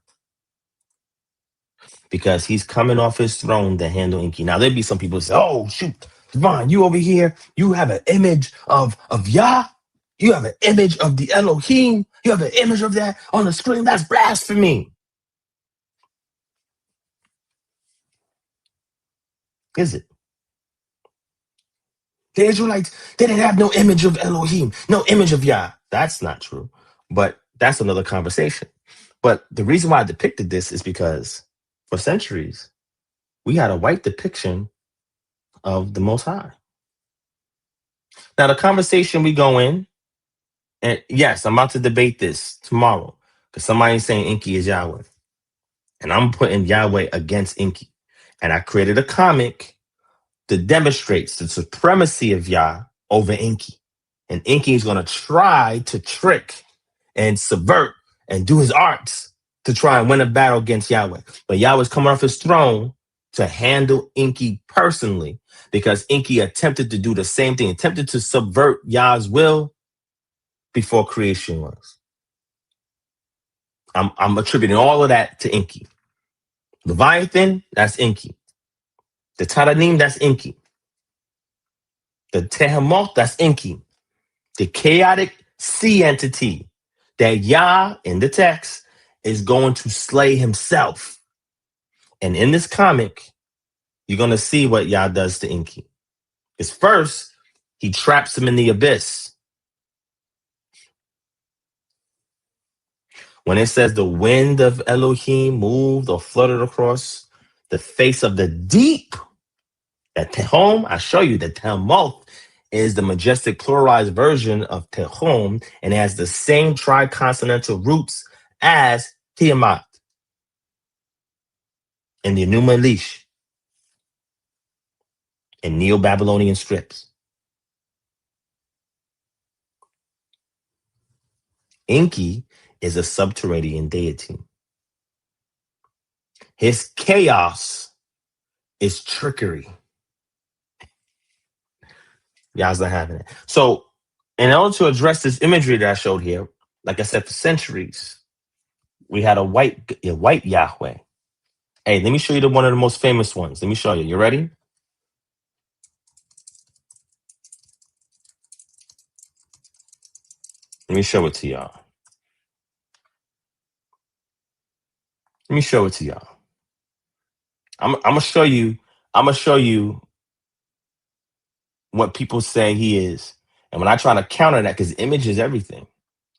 because he's coming off his throne to handle Enki. Now, there'd be some people who say, oh, shoot, Devon, you over here, you have an image of Yah. You have an image of the Elohim. You have an image of that on the screen. That's blasphemy. Is it? The Israelites, they didn't have no image of Elohim, no image of Yah. That's not true. But that's another conversation. But the reason why I depicted this is because for centuries, we had a white depiction of the Most High. Now, the conversation we go in, and yes, I'm about to debate this tomorrow, because somebody's saying Enki is Yahweh. And I'm putting Yahweh against Enki. And I created a comic that demonstrates the supremacy of Yah over Enki. And Enki is going to try to trick and subvert and do his arts to try and win a battle against Yahweh. But Yahweh's coming off his throne to handle Enki personally, because Enki attempted to do the same thing, attempted to subvert Yah's will before creation was. I'm attributing all of that to Enki. Leviathan, that's Enki. The Taranim, that's Enki. The Tehemoth, that's Enki. The chaotic sea entity that Yah, in the text, is going to slay himself. And in this comic, you're going to see what Yah does to Enki. Because first, he traps him in the abyss. When it says the wind of Elohim moved or fluttered across the face of the deep, that Tehom, I show you that Tehemoth is the majestic pluralized version of Tehom, and it has the same triconsonantal roots as Tiamat in the Enuma Elish in Neo-Babylonian scripts. Enki is a subterranean deity. His chaos is trickery. Yah's not having it. So, in order to address this imagery that I showed here, like I said, for centuries, we had a white Yahweh. Hey, let me show you one of the most famous ones. Let me show you. You ready? Let me show it to y'all. Let me show it to y'all. I'm gonna show you. I'm gonna show you what people say he is, and when I try to counter that, because image is everything.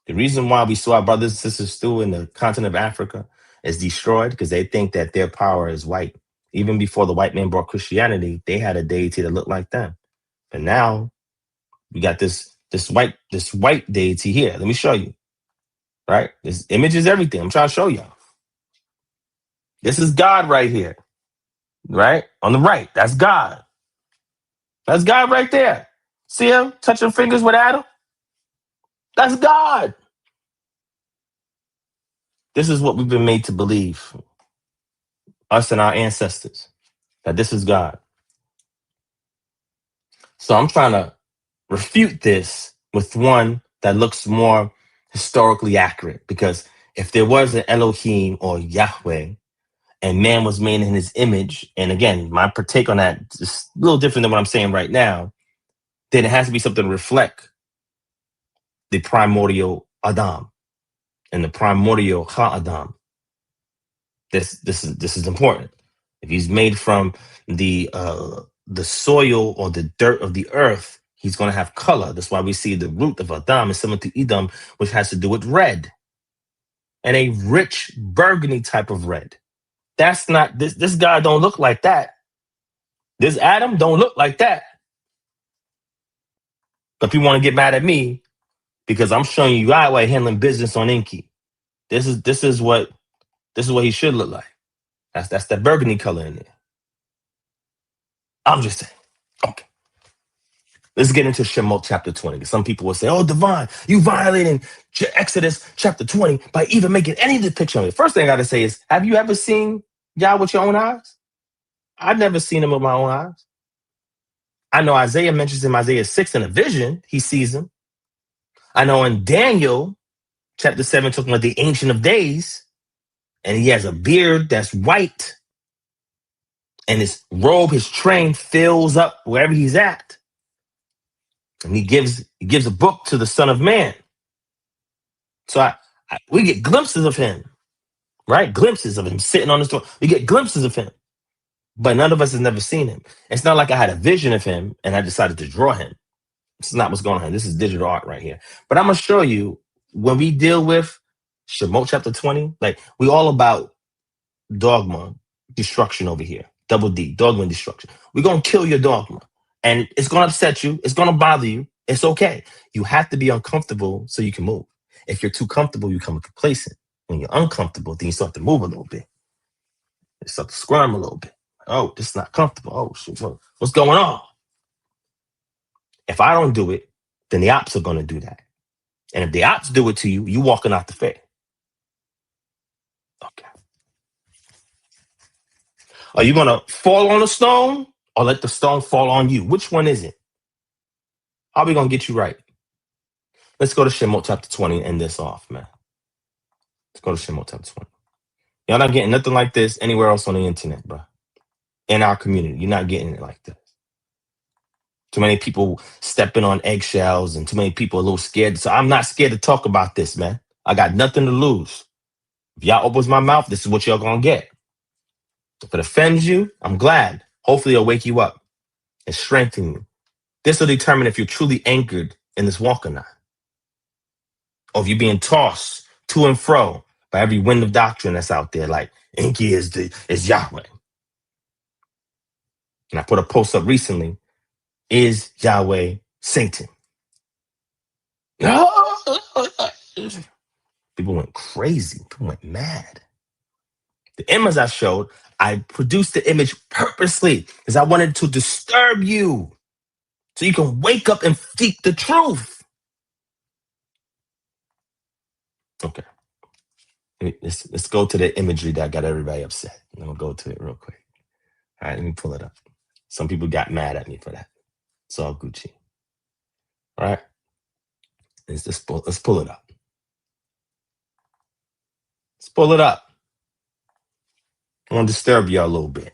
The reason why we saw our brothers and sisters still in the continent of Africa is destroyed because they think that their power is white. Even before the white man brought Christianity, they had a deity that looked like them. But now we got this white deity here. Let me show you. Right? This image is everything. I'm trying to show y'all. This is God right here. Right? On the right. That's God. That's God right there. See him touching fingers with Adam? That's God. This is what we've been made to believe, us and our ancestors, that this is God. So I'm trying to refute this with one that looks more historically accurate, because if there was an Elohim or Yahweh and man was made in his image, and again, my take on that is a little different than what I'm saying right now, then it has to be something to reflect the primordial Adam and the primordial Ha-Adam. This is important. If he's made from the soil or the dirt of the earth, he's going to have color. That's why we see the root of Adam is similar to Edom, which has to do with red, and a rich burgundy type of red. That's not this guy don't look like that. This Adam don't look like that. But people want to get mad at me because I'm showing you YHWH handling business on Enki. This is what he should look like. That's that burgundy color in there. I'm just saying. Okay. Let's get into Shemot chapter 20. Some people will say, oh, Divine, you violating Exodus chapter 20 by even making any depiction of it. First thing I got to say is, have you ever seen Yah with your own eyes? I've never seen him with my own eyes. I know Isaiah mentions him Isaiah 6 in a vision. He sees him. I know in Daniel chapter 7, talking about the Ancient of Days, and he has a beard that's white, and his robe, his train fills up wherever he's at. And he gives a book to the Son of Man. So we get glimpses of him, right? Glimpses of him sitting on the throne. We get glimpses of him, but none of us has never seen him. It's not like I had a vision of him and I decided to draw him. This is not what's going on. This is digital art right here. But I'm going to show you when we deal with Shemot chapter 20, like we all about dogma, destruction over here. Double D, dogma and destruction. We're going to kill your dogma. And it's going to upset you. It's going to bother you. It's okay. You have to be uncomfortable so you can move. If you're too comfortable, you become complacent. When you're uncomfortable, then you start to move a little bit. You start to squirm a little bit. Oh, this is not comfortable. Oh, shit, what's going on? If I don't do it, then the ops are going to do that. And if the ops do it to you, you walking out the faith. Okay. Are you going to fall on a stone or let the stone fall on you? Which one is it? How are we going to get you right? Let's go to Shemot chapter 20 and end this off, man. Let's go to Shemot chapter 20. Y'all not getting nothing like this anywhere else on the internet, bro. In our community, you're not getting it like this. Too many people stepping on eggshells and too many people a little scared. So I'm not scared to talk about this, man. I got nothing to lose. If y'all opens my mouth, this is what y'all gonna get. If it offends you, I'm glad. Hopefully it'll wake you up and strengthen you. This will determine if you're truly anchored in this walk or not. Or if you're being tossed to and fro by every wind of doctrine that's out there, like Enki is YHWH. And I put a post up recently. Is YHWH Satan? People went crazy. People went mad. The image I showed, I produced the image purposely because I wanted to disturb you so you can wake up and seek the truth. Okay. Let's go to the imagery that got everybody upset. I'm going to go to it real quick. All right, let me pull it up. Some people got mad at me for that. It's all Gucci. All right. Let's pull it up. Let's pull it up. I want to disturb y'all a little bit.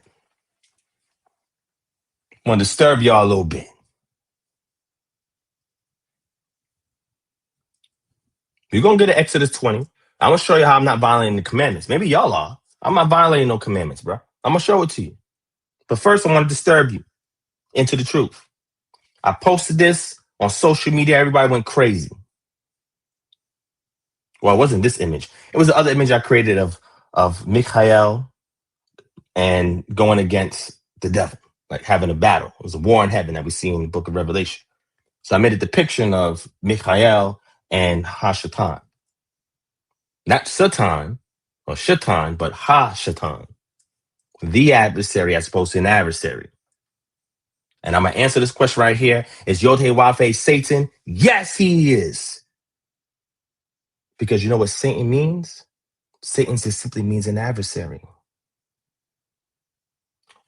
We're going to get to Exodus 20. I'm going to show you how I'm not violating the commandments. Maybe y'all are. I'm not violating no commandments, bro. I'm going to show it to you. But first, I want to disturb you into the truth. I posted this on social media. Everybody went crazy. Well, it wasn't this image. It was the other image I created of Michael and going against the devil, like having a battle. It was a war in heaven that we see in the book of Revelation. So I made a depiction of Michael and Ha-Shatan. Not Satan or Shaitan, but Ha-Shatan. The adversary as opposed to an adversary. And I'm going to answer this question right here. Is YHWH Satan? Yes, he is. Because you know what Satan means? Satan just simply means an adversary.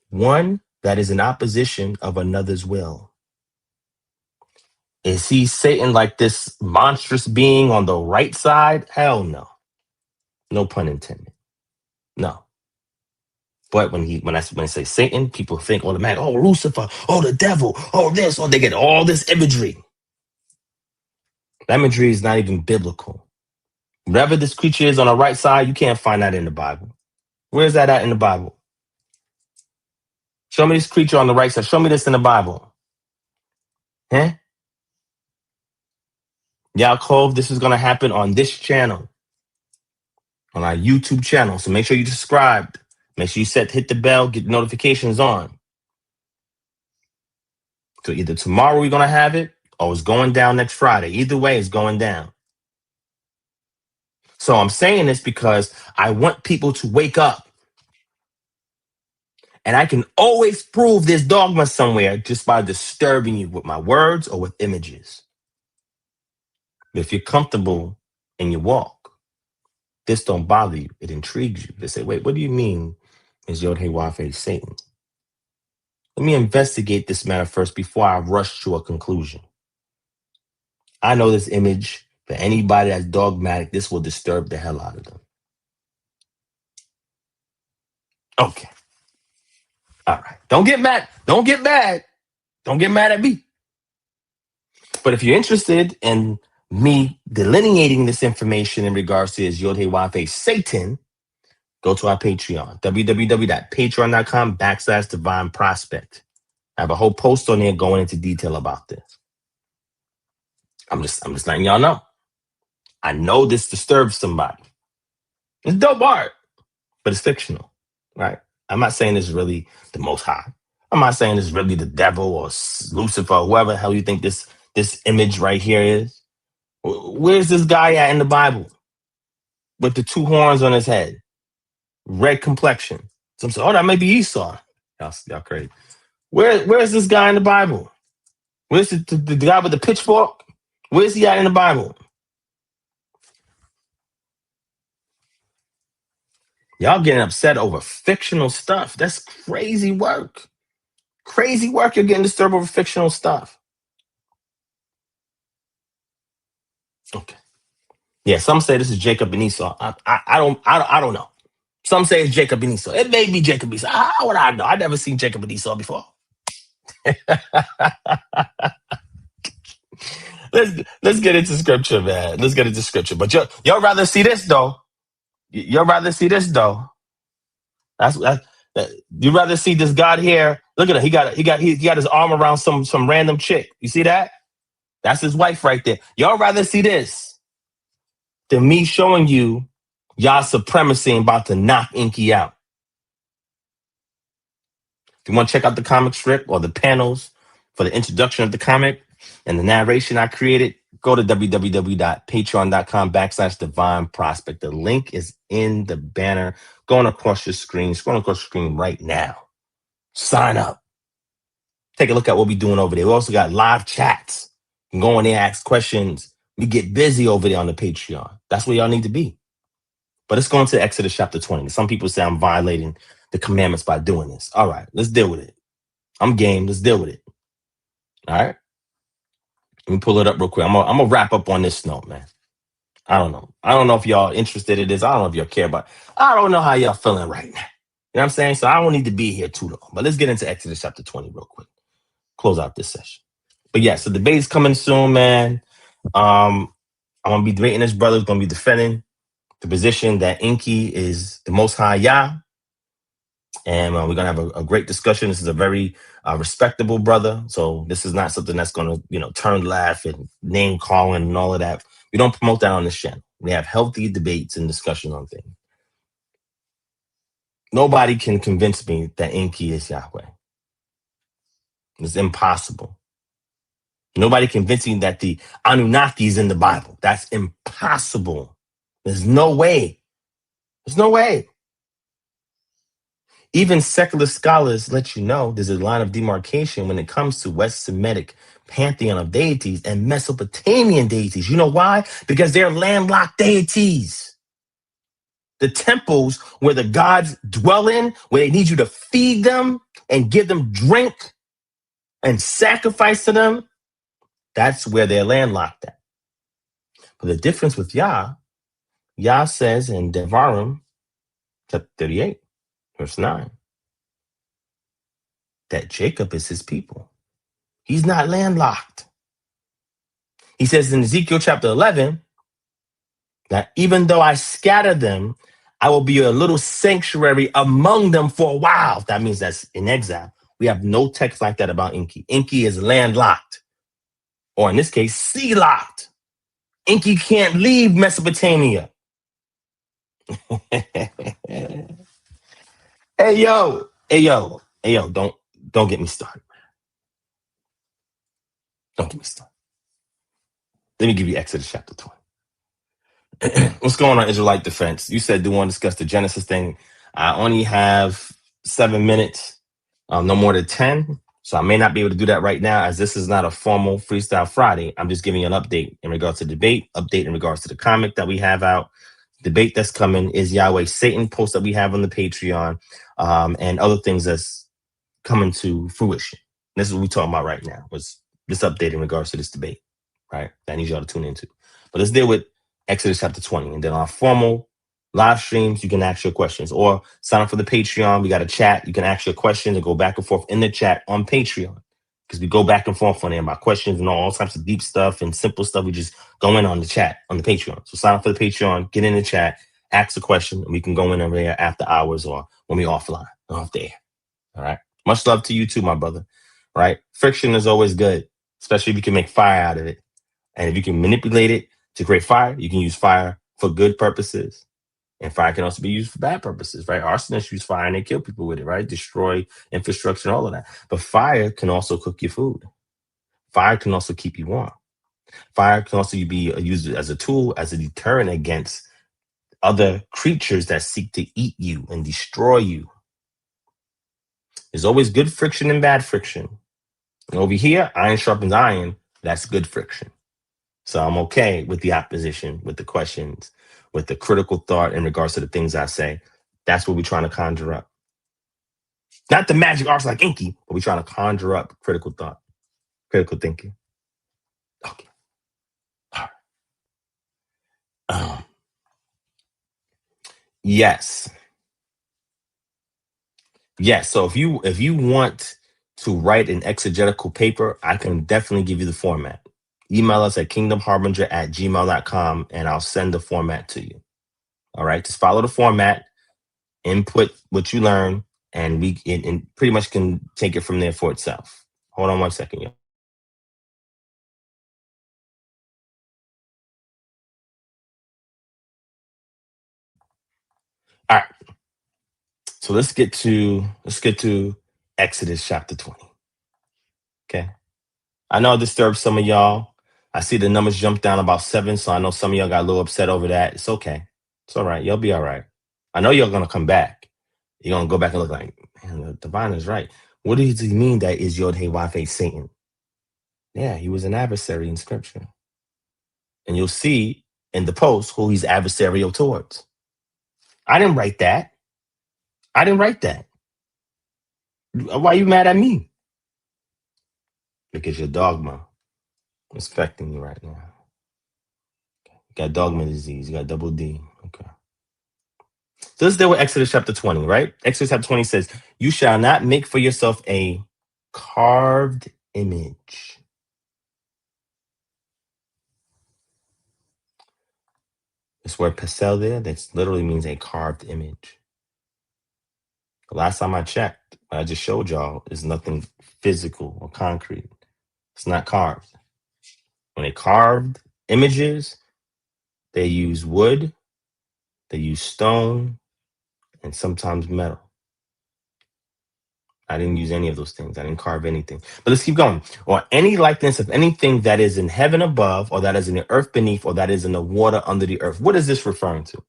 One that is in opposition of another's will. Is he Satan like this monstrous being on the right side? Hell no. No pun intended. No. But when I say Satan, people think automatically, oh, Lucifer, oh, the devil, oh, this, oh, they get all this imagery. That imagery is not even biblical. Whatever this creature is on the right side, you can't find that in the Bible. Where's that at in the Bible? Show me this creature on the right side. Show me this in the Bible. Huh? Yaakov, this is going to happen on this channel, on our YouTube channel. So make sure you subscribe. Make sure you hit the bell, get notifications on. So either tomorrow we're going to have it or it's going down next Friday. Either way, it's going down. So I'm saying this because I want people to wake up. And I can always prove there's dogma somewhere just by disturbing you with my words or with images. But if you're comfortable in your walk, this don't bother you. It intrigues you. They say, wait, what do you mean is YHWH Satan? Let me investigate this matter first before I rush to a conclusion. I know this image, for anybody that's dogmatic, this will disturb the hell out of them. Okay. All right. Don't get mad. Don't get mad. Don't get mad at me. But if you're interested in me delineating this information in regards to his YHWH Satan, go to our Patreon, www.patreon.com/divine prospect. I have a whole post on there going into detail about this. I'm just letting y'all know. I know this disturbs somebody. It's dope art, but it's fictional, right? I'm not saying this is really the Most High. I'm not saying this is really the devil or Lucifer, or whoever the hell you think this image right here is. Where's this guy at in the Bible with the two horns on his head, red complexion? Some say, oh, that may be Esau. Y'all crazy. Where's this guy in the Bible? Where's the guy with the pitchfork? Where's he at in the Bible? Y'all getting upset over fictional stuff. That's crazy work. Crazy work. You're getting disturbed over fictional stuff. Okay. Yeah, some say this is Jacob and Esau. I don't know. Some say it's Jacob and Esau. It may be Jacob and Esau. How would I know? I've never seen Jacob and Esau before. Let's get into scripture, man. Let's get into scripture. But y'all rather see this though. You'll rather see this though. You rather see this God here. Look at him. He got his arm around some random chick. You see that? That's his wife right there. Y'all rather see this than me showing you y'all supremacy and about to knock Enki out. If you want to check out the comic strip or the panels for the introduction of the comic and the narration I created, go to www.patreon.com/divine prospect. The link is in the banner going across your screen, scrolling across the screen right now. Sign up. Take a look at what we're doing over there. We also got live chats. You can go in there, ask questions. We get busy over there on the Patreon. That's where y'all need to be. But let's go into Exodus chapter 20. Some people say I'm violating the commandments by doing this. All right, let's deal with it. I'm game. Let's deal with it. All right. Let me pull it up real quick. I'm gonna wrap up on this note, man. I don't know. I don't know if y'all interested in this. I don't know if y'all care, but I don't know how y'all feeling right now. You know what I'm saying? So I don't need to be here too long. But let's get into Exodus chapter 20 real quick. Close out this session. But yeah, so the debate's coming soon, man. I'm gonna be debating this brother's gonna be defending the position that Enki is the Most High Yah. And we're going to have a great discussion. This is a very respectable brother. So this is not something that's going to, turn laugh and name calling and all of that. We don't promote that on this channel. We have healthy debates and discussion on things. Nobody can convince me that Enki is Yahweh. It's impossible. Nobody convincing that the Anunnaki is in the Bible. That's impossible. There's no way. There's no way. Even secular scholars let you know there's a line of demarcation when it comes to West Semitic pantheon of deities and Mesopotamian deities. You know why? Because they're landlocked deities. The temples where the gods dwell in, where they need you to feed them and give them drink and sacrifice to them, that's where they're landlocked at. But the difference with Yah says in Devarim, chapter 38, verse 9, that Jacob is his people. He's not landlocked. He says in Ezekiel chapter 11 that even though I scatter them, I will be a little sanctuary among them for a while. That means that's in exile. We have no text like that about Enki. Enki is landlocked, or in this case, sea locked. Enki can't leave Mesopotamia. Hey yo, hey yo, hey yo, don't get me started. Don't get me started. Let me give you Exodus chapter 20. What's going on, Israelite Defense? You said do want to discuss the Genesis thing. I only have 7 minutes, no more than 10. So I may not be able to do that right now, as this is not a formal Freestyle Friday. I'm just giving you an update in regards to debate, update in regards to the comic that we have out. Debate that's coming is YHWH Satan post that we have on the Patreon, and other things that's coming to fruition. This is what we're talking about right now, was this update in regards to this debate, right? That I need y'all to tune into. But let's deal with Exodus chapter 20. And then on formal live streams, you can ask your questions, or sign up for the Patreon. We got a chat. You can ask your questions and go back and forth in the chat on Patreon, because we go back and forth on there about questions and all types of deep stuff and simple stuff. We just go in on the chat on the Patreon. So sign up for the Patreon, get in the chat, ask a question, and we can go in over there after hours or when we offline, off the air. All right. Much love to you too, my brother. Right? Friction is always good, especially if you can make fire out of it. And if you can manipulate it to create fire, you can use fire for good purposes. And fire can also be used for bad purposes, right? Arsonists use fire and they kill people with it, right? Destroy infrastructure and all of that. But fire can also cook your food. Fire can also keep you warm. Fire can also be used as a tool, as a deterrent against other creatures that seek to eat you and destroy you. There's always good friction and bad friction. And over here, iron sharpens iron. That's good friction. So I'm okay with the opposition, with the questions, with the critical thought in regards to the things I say. That's what we're trying to conjure up. Not the magic arts like Enki, but we're trying to conjure up critical thought, critical thinking. Okay. All right. Yes. Yes. So if you want to write an exegetical paper, I can definitely give you the format. Email us at kingdomharbinger@gmail.com and I'll send the format to you. All right. Just follow the format, input what you learn, and and pretty much can take it from there for itself. Hold on 1 second, yo. All right. So let's get to Exodus chapter 20. Okay. I know I disturbed some of y'all. I see the numbers jumped down about 7, so I know some of y'all got a little upset over that. It's okay. It's all right. You'll be all right. I know you're gonna come back. You're gonna go back and look like, man, the divine is right. What does he mean that is YHWH Satan? Yeah, he was an adversary in scripture. And you'll see in the post who he's adversarial towards. I didn't write that. I didn't write that. Why are you mad at me? Because your dogma is affecting you right now. You got dogma disease. You got double D. Okay. So let's deal with Exodus chapter 20, right? Exodus chapter 20 says, you shall not make for yourself a carved image. This word pesel there, that literally means a carved image. The last time I checked, what I just showed y'all is nothing physical or concrete. It's not carved. When they carved images, they use wood, they use stone, and sometimes metal. I didn't use any of those things. I didn't carve anything. But let's keep going. Or any likeness of anything that is in heaven above, or that is in the earth beneath, or that is in the water under the earth. What is this referring to?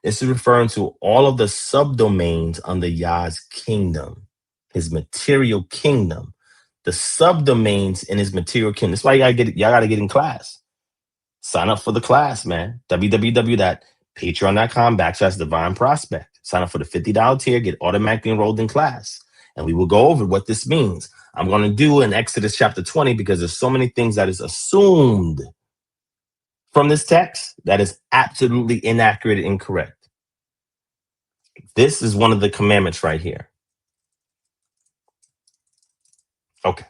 This is referring to all of the subdomains under Yah's kingdom, his material kingdom. The subdomains in his material kingdom. That's why y'all gotta get in class. Sign up for the class, man. www.patreon.com/divine prospect. Sign up for the $50 tier, get automatically enrolled in class. And we will go over what this means. I'm going to do in Exodus chapter 20 because there's so many things that is assumed from this text that is absolutely inaccurate and incorrect. This is one of the commandments right here. Okay.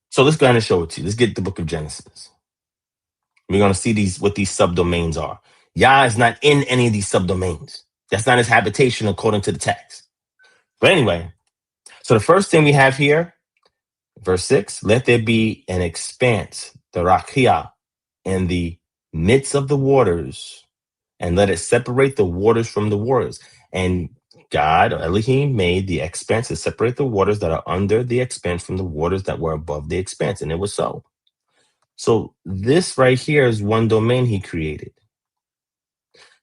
So let's go ahead and show it to you. Let's get the book of Genesis. We're going to see what these subdomains are. Yah is not in any of these subdomains. That's not his habitation according to the text. But anyway, so the first thing we have here, verse 6, let there be an expanse, the rakia, in the midst of the waters, and let it separate the waters from the waters. And God, Elohim, made the expanse to separate the waters that are under the expanse from the waters that were above the expanse. And it was so. So this right here is one domain he created.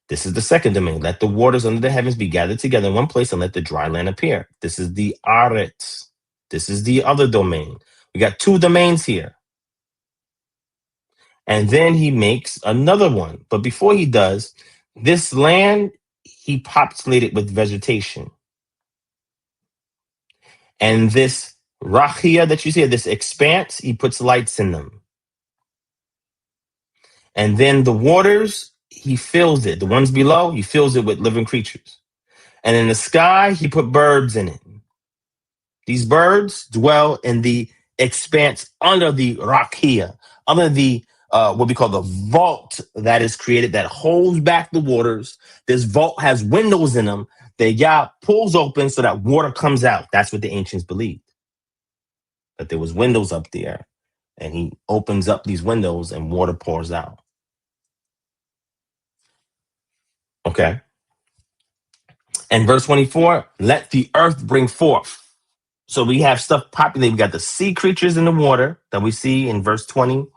This is the second domain. Let the waters under the heavens be gathered together in one place and let the dry land appear. This is the aret. This is the other domain. We got two domains here. And then he makes another one. But before he does, this land, he populated with vegetation. And this rachia that you see, this expanse, he puts lights in them. And then the waters, he fills it. The ones below, he fills it with living creatures. And in the sky, he put birds in it. These birds dwell in the expanse under the rakia, under the what we call the vault that is created that holds back the waters. This vault has windows in them that Yah pulls open so that water comes out. That's what the ancients believed. That there was windows up there, and he opens up these windows and water pours out. Okay. And verse 24, let the earth bring forth. So we have stuff populated. We got the sea creatures in the water that we see in verse 20,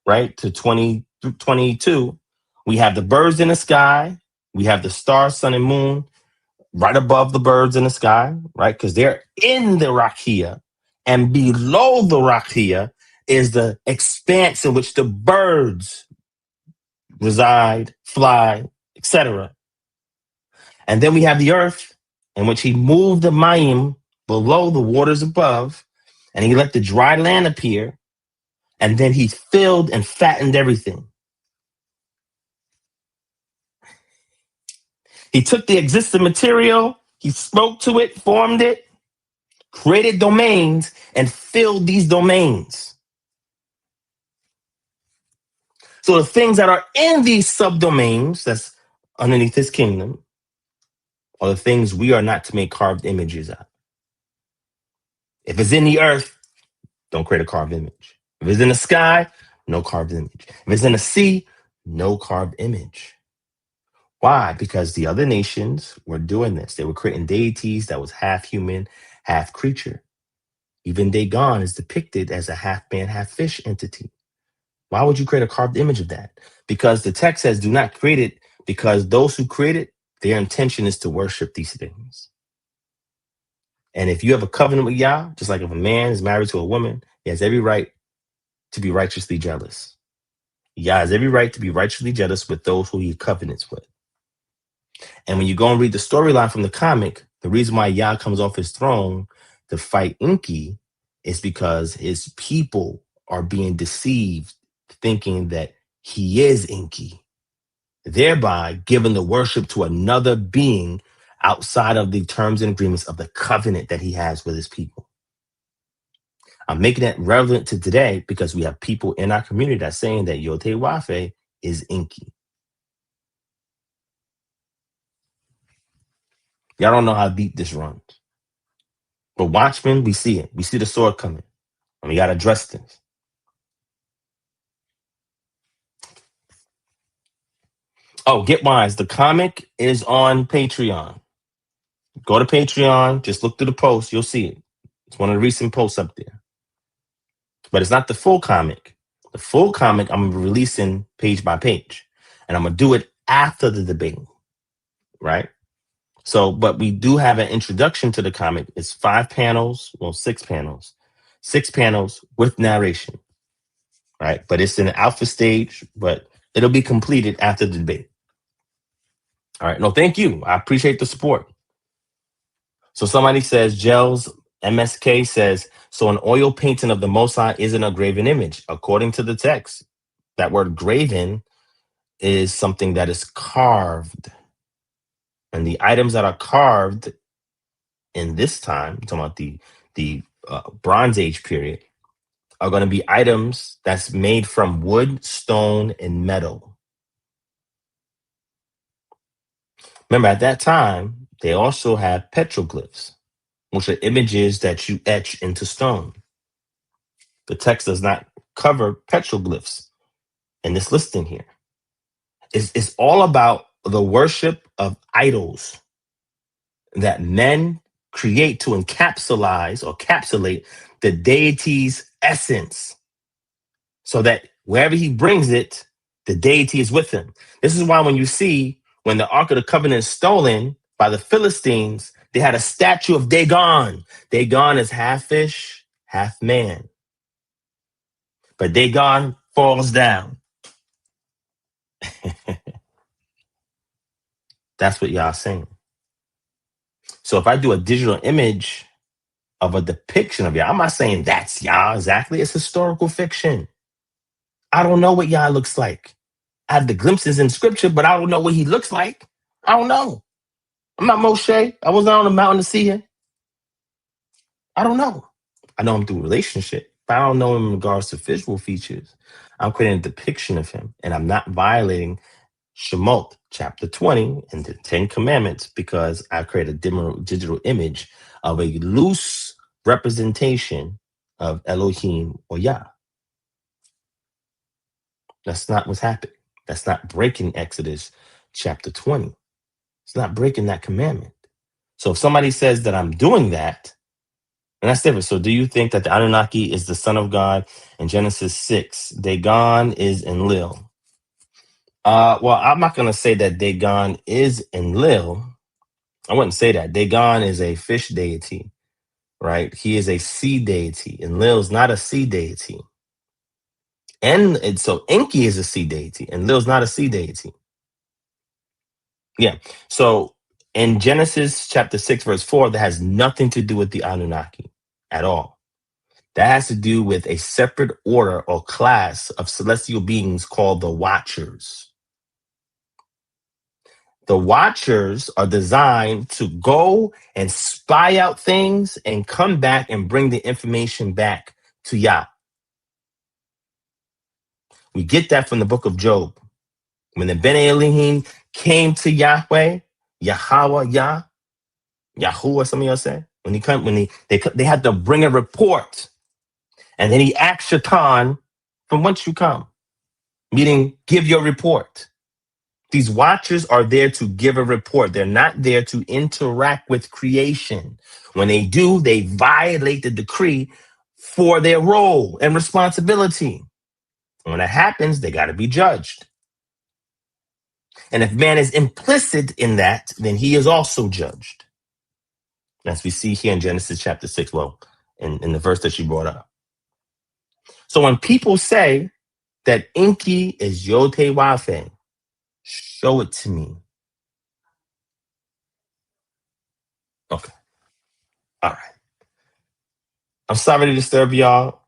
right, to 20 through 22. We have the birds in the sky. We have the stars, sun, and moon right above the birds in the sky, right, because they're in the rakia. And below the rakia is the expanse in which the birds reside, fly, etc. And then we have the earth in which he moved the mayim below the waters above, and he let the dry land appear, and then he filled and fattened everything. He took the existing material, he spoke to it, formed it, created domains, and filled these domains. So the things that are in these subdomains, that's underneath his kingdom, are the things we are not to make carved images of. If it's in the earth, don't create a carved image. If it's in the sky, no carved image. If it's in the sea, no carved image. Why? Because the other nations were doing this. They were creating deities that was half human, half creature. Even Dagon is depicted as a half man, half fish entity. Why would you create a carved image of that? Because the text says, do not create it, because those who create it, their intention is to worship these things. And if you have a covenant with Yah, just like if a man is married to a woman, he has every right to be righteously jealous. Yah has every right to be righteously jealous with those who he covenants with. And when you go and read the storyline from the comic, the reason why Yah comes off his throne to fight Enki is because his people are being deceived, thinking that he is Enki, thereby giving the worship to another being outside of the terms and agreements of the covenant that he has with his people. I'm making that relevant to today because we have people in our community that's saying that YHWH is Enki. Y'all don't know how deep this runs. But Watchmen, we see it. We see the sword coming. And we got to address this. Oh, get wise. The comic is on Patreon. Go to Patreon. Just look through the post. You'll see it. It's one of the recent posts up there. But it's not the full comic. The full comic I'm releasing page by page. And I'm going to do it after the debate. Right? So, but we do have an introduction to the comic. It's 5 panels. Well, 6 panels. 6 panels with narration. Right? But it's in the alpha stage. But it'll be completed after the debate. All right. No, thank you. I appreciate the support. So somebody says, Gels MSK says, so an oil painting of the Most High isn't a graven image. According to the text, that word graven is something that is carved. And the items that are carved in this time, I'm talking about the Bronze Age period, are going to be items that's made from wood, stone, and metal. Remember, at that time, they also had petroglyphs, which are images that you etch into stone. The text does not cover petroglyphs in this listing here. It's all about the worship of idols that men create to encapsulize or capsulate the deity's essence, so that wherever he brings it, the deity is with him. This is why when you see when the Ark of the Covenant is stolen by the Philistines, they had a statue of Dagon. Dagon is half fish, half man. But Dagon falls down. That's what y'all saying. So if I do a digital image of a depiction of Yah, I'm not saying that's Yah exactly. It's historical fiction. I don't know what Yah looks like. I have the glimpses in scripture, but I don't know what he looks like. I don't know. I'm not Moshe. I wasn't on the mountain to see him. I don't know. I know him through relationship, but I don't know him in regards to visual features. I'm creating a depiction of him, and I'm not violating Shemot, chapter 20, and the 10 Commandments, because I create a digital image of a loose representation of Elohim or Yah. That's not what's happening. That's not breaking Exodus chapter 20. It's not breaking that commandment. So if somebody says that I'm doing that, and that's different. So do you think that the Anunnaki is the son of God in Genesis 6? Dagon is Enlil. Well, I'm not going to say that Dagon is Enlil. I wouldn't say that. Dagon is a fish deity, right? He is a sea deity. Enlil is not a sea deity. And so Enki is a sea deity. Enlil is not a sea deity. Yeah. So in Genesis chapter 6, verse 4, that has nothing to do with the Anunnaki at all. That has to do with a separate order or class of celestial beings called the Watchers. The Watchers are designed to go and spy out things and come back and bring the information back to Yah. We get that from the book of Job. When the Ben Elohim came to Yahweh, Yahweh, Yah, Yahuwah, some of y'all say, they had to bring a report, and then he asked Shaitan, from whence you come? Meaning, give your report. These watchers are there to give a report. They're not there to interact with creation. When they do, they violate the decree for their role and responsibility. When that happens, they got to be judged. And if man is implicit in that, then he is also judged. As we see here in Genesis chapter 6, well, in the verse that you brought up. So when people say that Enki is Yod-Heh-Wav-Heh, show it to me. Okay. All right. I'm sorry to disturb y'all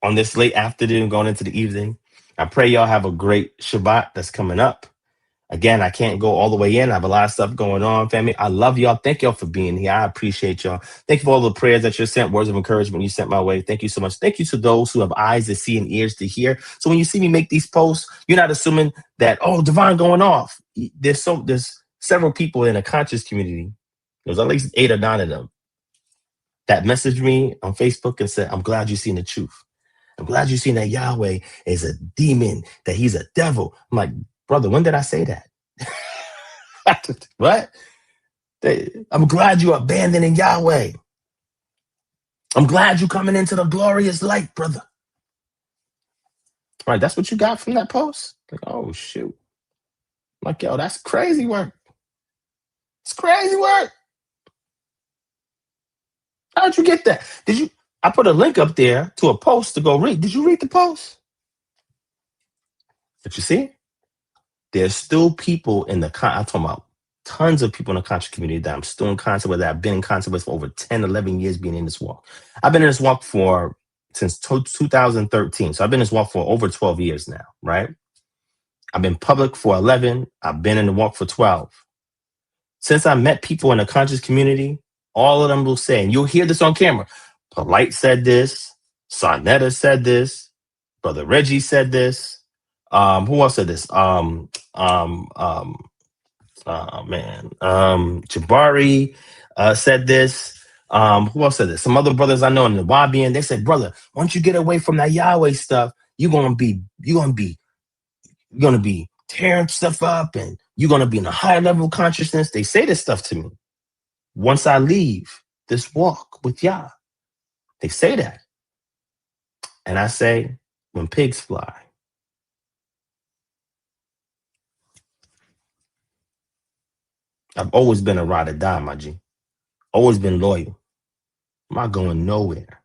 on this late afternoon going into the evening. I pray y'all have a great Shabbat that's coming up. Again, I can't go all the way in. I have a lot of stuff going on, family. I love y'all. Thank y'all for being here. I appreciate y'all. Thank you for all the prayers that you sent, words of encouragement you sent my way. Thank you so much. Thank you to those who have eyes to see and ears to hear. So when you see me make these posts, you're not assuming that, oh, Divine going off. There's several people in a conscious community. There's at least 8 or 9 of them that messaged me on Facebook and said, I'm glad you've seen the truth. I'm glad you've seen that Yahweh is a demon, that he's a devil. I'm like, brother, when did I say that? What? I'm glad you're abandoning Yahweh. I'm glad you're coming into the glorious light, brother. All right, that's what you got from that post? Like, oh, shoot. I'm like, yo, that's crazy work. It's crazy work. How'd you get that? I put a link up there to a post to go read. Did you read the post? But you see, there's still people in I'm talking about tons of people in the conscious community that I'm still in contact with, that I've been in contact with for over 10, 11 years being in this walk. I've been in this walk since 2013. So I've been in this walk for over 12 years now, right? I've been public for 11. I've been in the walk for 12. Since I met people in the conscious community, all of them will say, and you'll hear this on camera, Polite said this, Sonetta said this, Brother Reggie said this. Who else said this? Oh man. Jabari said this. Who else said this? Some other brothers I know in the YBN, they said, brother, once you get away from that Yahweh stuff, you're gonna be tearing stuff up and you're gonna be in a higher level of consciousness. They say this stuff to me. Once I leave this walk with Yah, they say that. And I say, when pigs fly. I've always been a ride or die, my G. Always been loyal. I'm not going nowhere.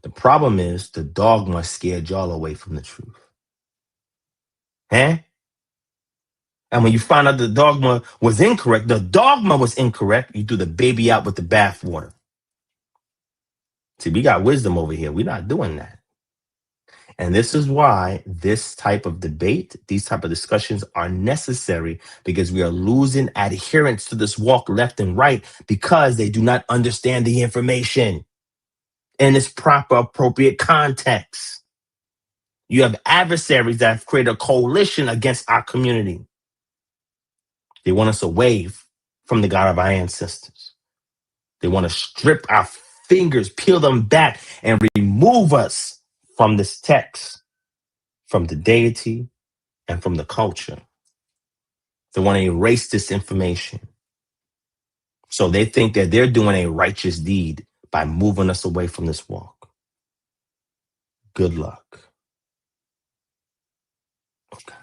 The problem is the dogma scared y'all away from the truth. Huh? And when you find out the dogma was incorrect, you threw the baby out with the bathwater. See, we got wisdom over here. We're not doing that. And this is why this type of debate, these type of discussions are necessary, because we are losing adherence to this walk left and right because they do not understand the information in its proper, appropriate context. You have adversaries that have created a coalition against our community. They want us away from the God of our ancestors. They want to strip our fingers, peel them back, and remove us from this text, from the deity, and from the culture. They want to erase this information. So they think that they're doing a righteous deed by moving us away from this walk. Good luck. Okay.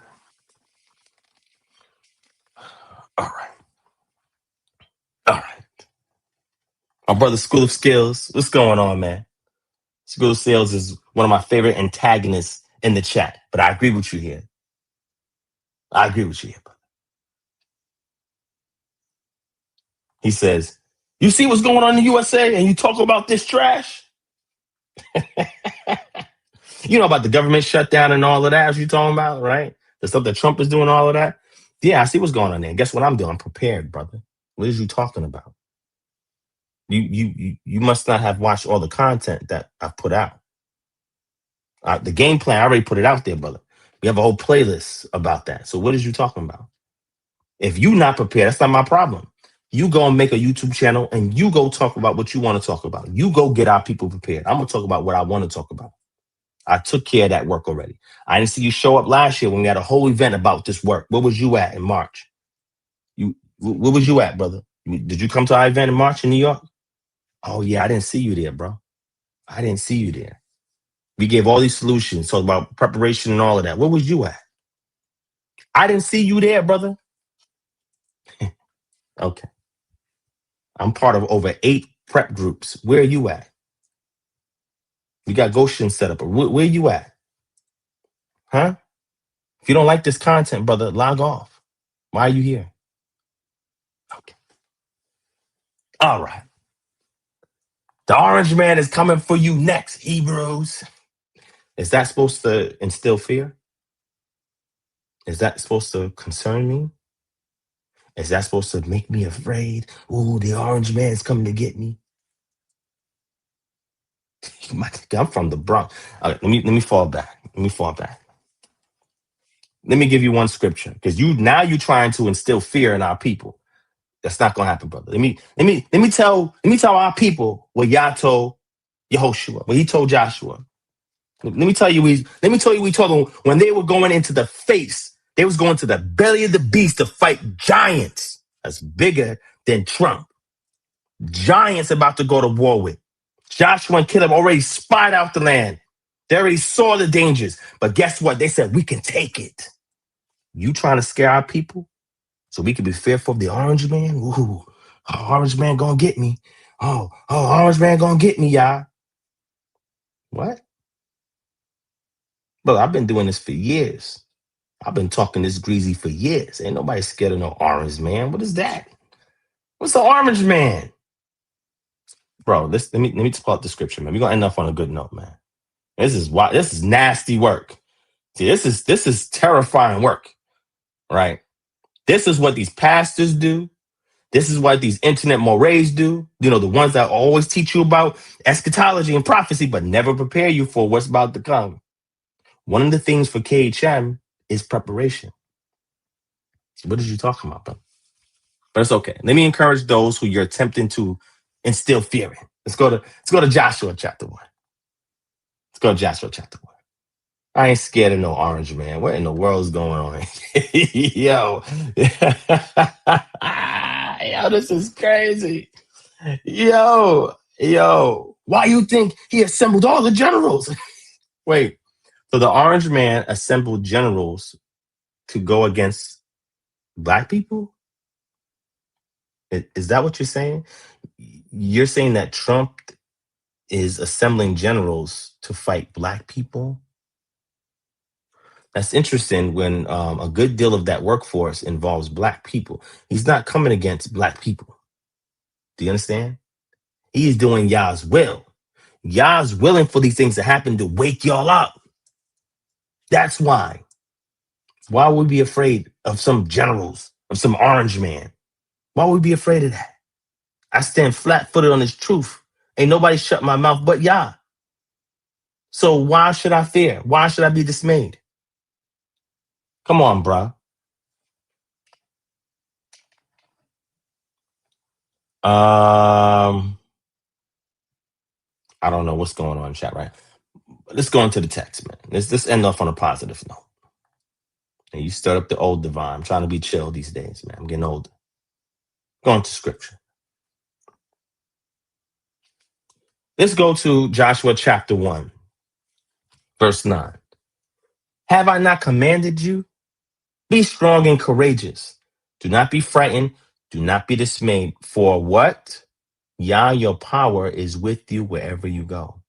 All right. All right. My brother, School of Skills. What's going on, man? School of Skills is one of my favorite antagonists in the chat, but I agree with you here. He says, you see what's going on in the USA and you talk about this trash? You know about the government shutdown and all of that, as you're talking about, right? The stuff that Trump is doing, all of that. Yeah, I see what's going on there. Guess what I'm doing? I'm prepared, brother. What is you talking about? You must not have watched all the content that I've put out. The game plan, I already put it out there, brother. We have a whole playlist about that. So what is you talking about? If you not prepared, that's not my problem. You go and make a YouTube channel and you go talk about what you want to talk about. You go get our people prepared. I'm going to talk about what I want to talk about. I took care of that work already. I didn't see you show up last year when we had a whole event about this work. Where was you at in March? Where was you at, brother? Did you come to our event in March in New York? Oh, yeah, I didn't see you there, bro. I didn't see you there. We gave all these solutions, talked about preparation and all of that. Where was you at? I didn't see you there, brother. Okay. I'm part of over 8 prep groups. Where are you at? We got Goshen set up. Where you at? Huh? If you don't like this content, brother, log off. Why are you here? Okay. All right. The orange man is coming for you next, Hebrews. Is that supposed to instill fear? Is that supposed to concern me? Is that supposed to make me afraid? Ooh, the orange man's coming to get me. I'm from the Bronx. All right, let me fall back. Let me give you one scripture, because you're trying to instill fear in our people. That's not gonna happen, brother. Let me tell our people what Yah told Yehoshua, what he told Joshua. Let me tell you, we told them when they were going into the face, they was going to the belly of the beast to fight giants that's bigger than Trump. Giants about to go to war with. Joshua and Caleb already spied out the land. They already saw the dangers. But guess what? They said, we can take it. You trying to scare our people so we can be fearful of the orange man? Ooh, orange man gonna get me. Oh, orange man gonna get me, y'all. What? Bro, I've been doing this for years. I've been talking this greasy for years. Ain't nobody scared of no orange man. What is that? What's the orange man? Bro, let me pull out the scripture, man. We're gonna end up on a good note, man. This is nasty work. See, this is terrifying work, right? This is what these pastors do. This is what these internet mores do. You know, the ones that always teach you about eschatology and prophecy, but never prepare you for what's about to come. One of the things for KHM is preparation. What are you talking about, bro? but it's okay. Let me encourage those who you're attempting to instill fear in. Let's go to Joshua chapter 1. Let's go to Joshua chapter 1. I ain't scared of no orange man. What in the world is going on? Yo. Yo, this is crazy. Yo. Why you think he assembled all the generals? Wait. So the orange man assembled generals to go against black people? Is that what you're saying? You're saying that Trump is assembling generals to fight black people? That's interesting when a good deal of that workforce involves black people. He's not coming against black people. Do you understand? He is doing Yah's will. Yah's willing for these things to happen to wake y'all up. That's why. Why would we be afraid of some generals, of some orange man? Why would we be afraid of that? I stand flat-footed on this truth. Ain't nobody shut my mouth but Yah. So why should I fear? Why should I be dismayed? Come on, bro. I don't know what's going on in chat, right? Let's go into the text, man. Let's end off on a positive note. And you stirred up the old divine. I'm trying to be chill these days, man. I'm getting older. Going to scripture. Let's go to Joshua chapter 1, verse 9. Have I not commanded you? Be strong and courageous. Do not be frightened. Do not be dismayed. For what? Yah, your power is with you wherever you go.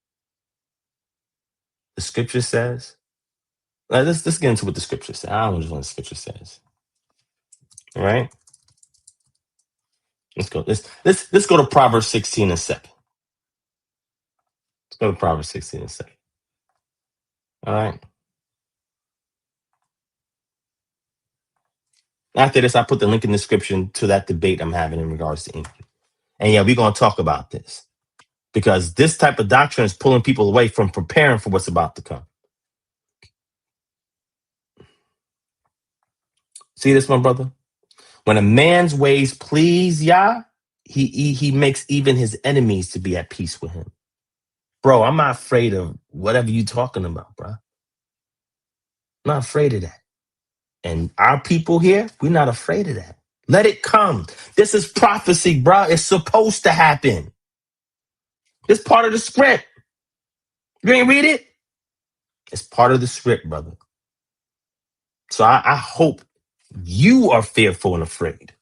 The scripture says, let's get into what the scripture says. I don't know what the scripture says. All right. Let's go. Let's go to Proverbs 16 and 7. Let's go to Proverbs 16 and 7. All right. After this, I put the link in the description to that debate I'm having in regards to Enki. And yeah, we're going to talk about this because this type of doctrine is pulling people away from preparing for what's about to come. See this, my brother? When a man's ways please Yah, he makes even his enemies to be at peace with him. Bro, I'm not afraid of whatever you're talking about, bro. I'm not afraid of that. And our people here, we're not afraid of that. Let it come. This is prophecy, bro. It's supposed to happen. It's part of the script. You ain't read it? It's part of the script, brother. So I hope you are fearful and afraid.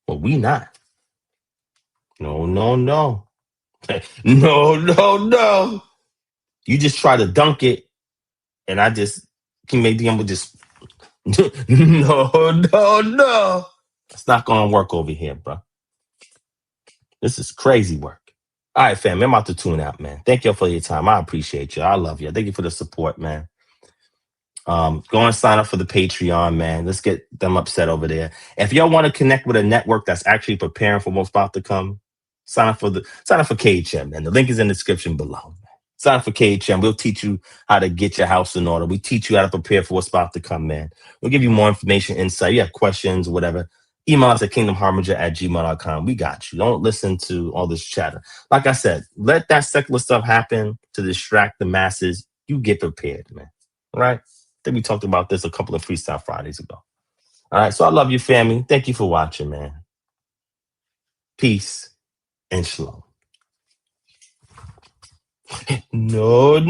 But we not. No. No. You just try to dunk it, and I just can make the able just no. It's not gonna work over here, bro. This is crazy work. All right, fam. I'm about to tune out, man. Thank you for your time. I appreciate you. I love you. Thank you for the support, man. Go and sign up for the Patreon, man. Let's get them upset over there. If y'all want to connect with a network that's actually preparing for what's about to come, sign up for KHM, man. The link is in the description below. Sign up for KHM. We'll teach you how to get your house in order. We teach you how to prepare for what's about to come, man. We'll give you more information, insight. You have questions, whatever. Email us at kingdomharbinger@gmail.com. We got you. Don't listen to all this chatter. Like I said, let that secular stuff happen to distract the masses. You get prepared, man. All right? I think we talked about this a couple of Freestyle Fridays ago. All right, so I love you, family. Thank you for watching, man. Peace and shalom. No.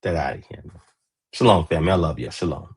Get out of here, man. Shalom, family. I love you. Shalom.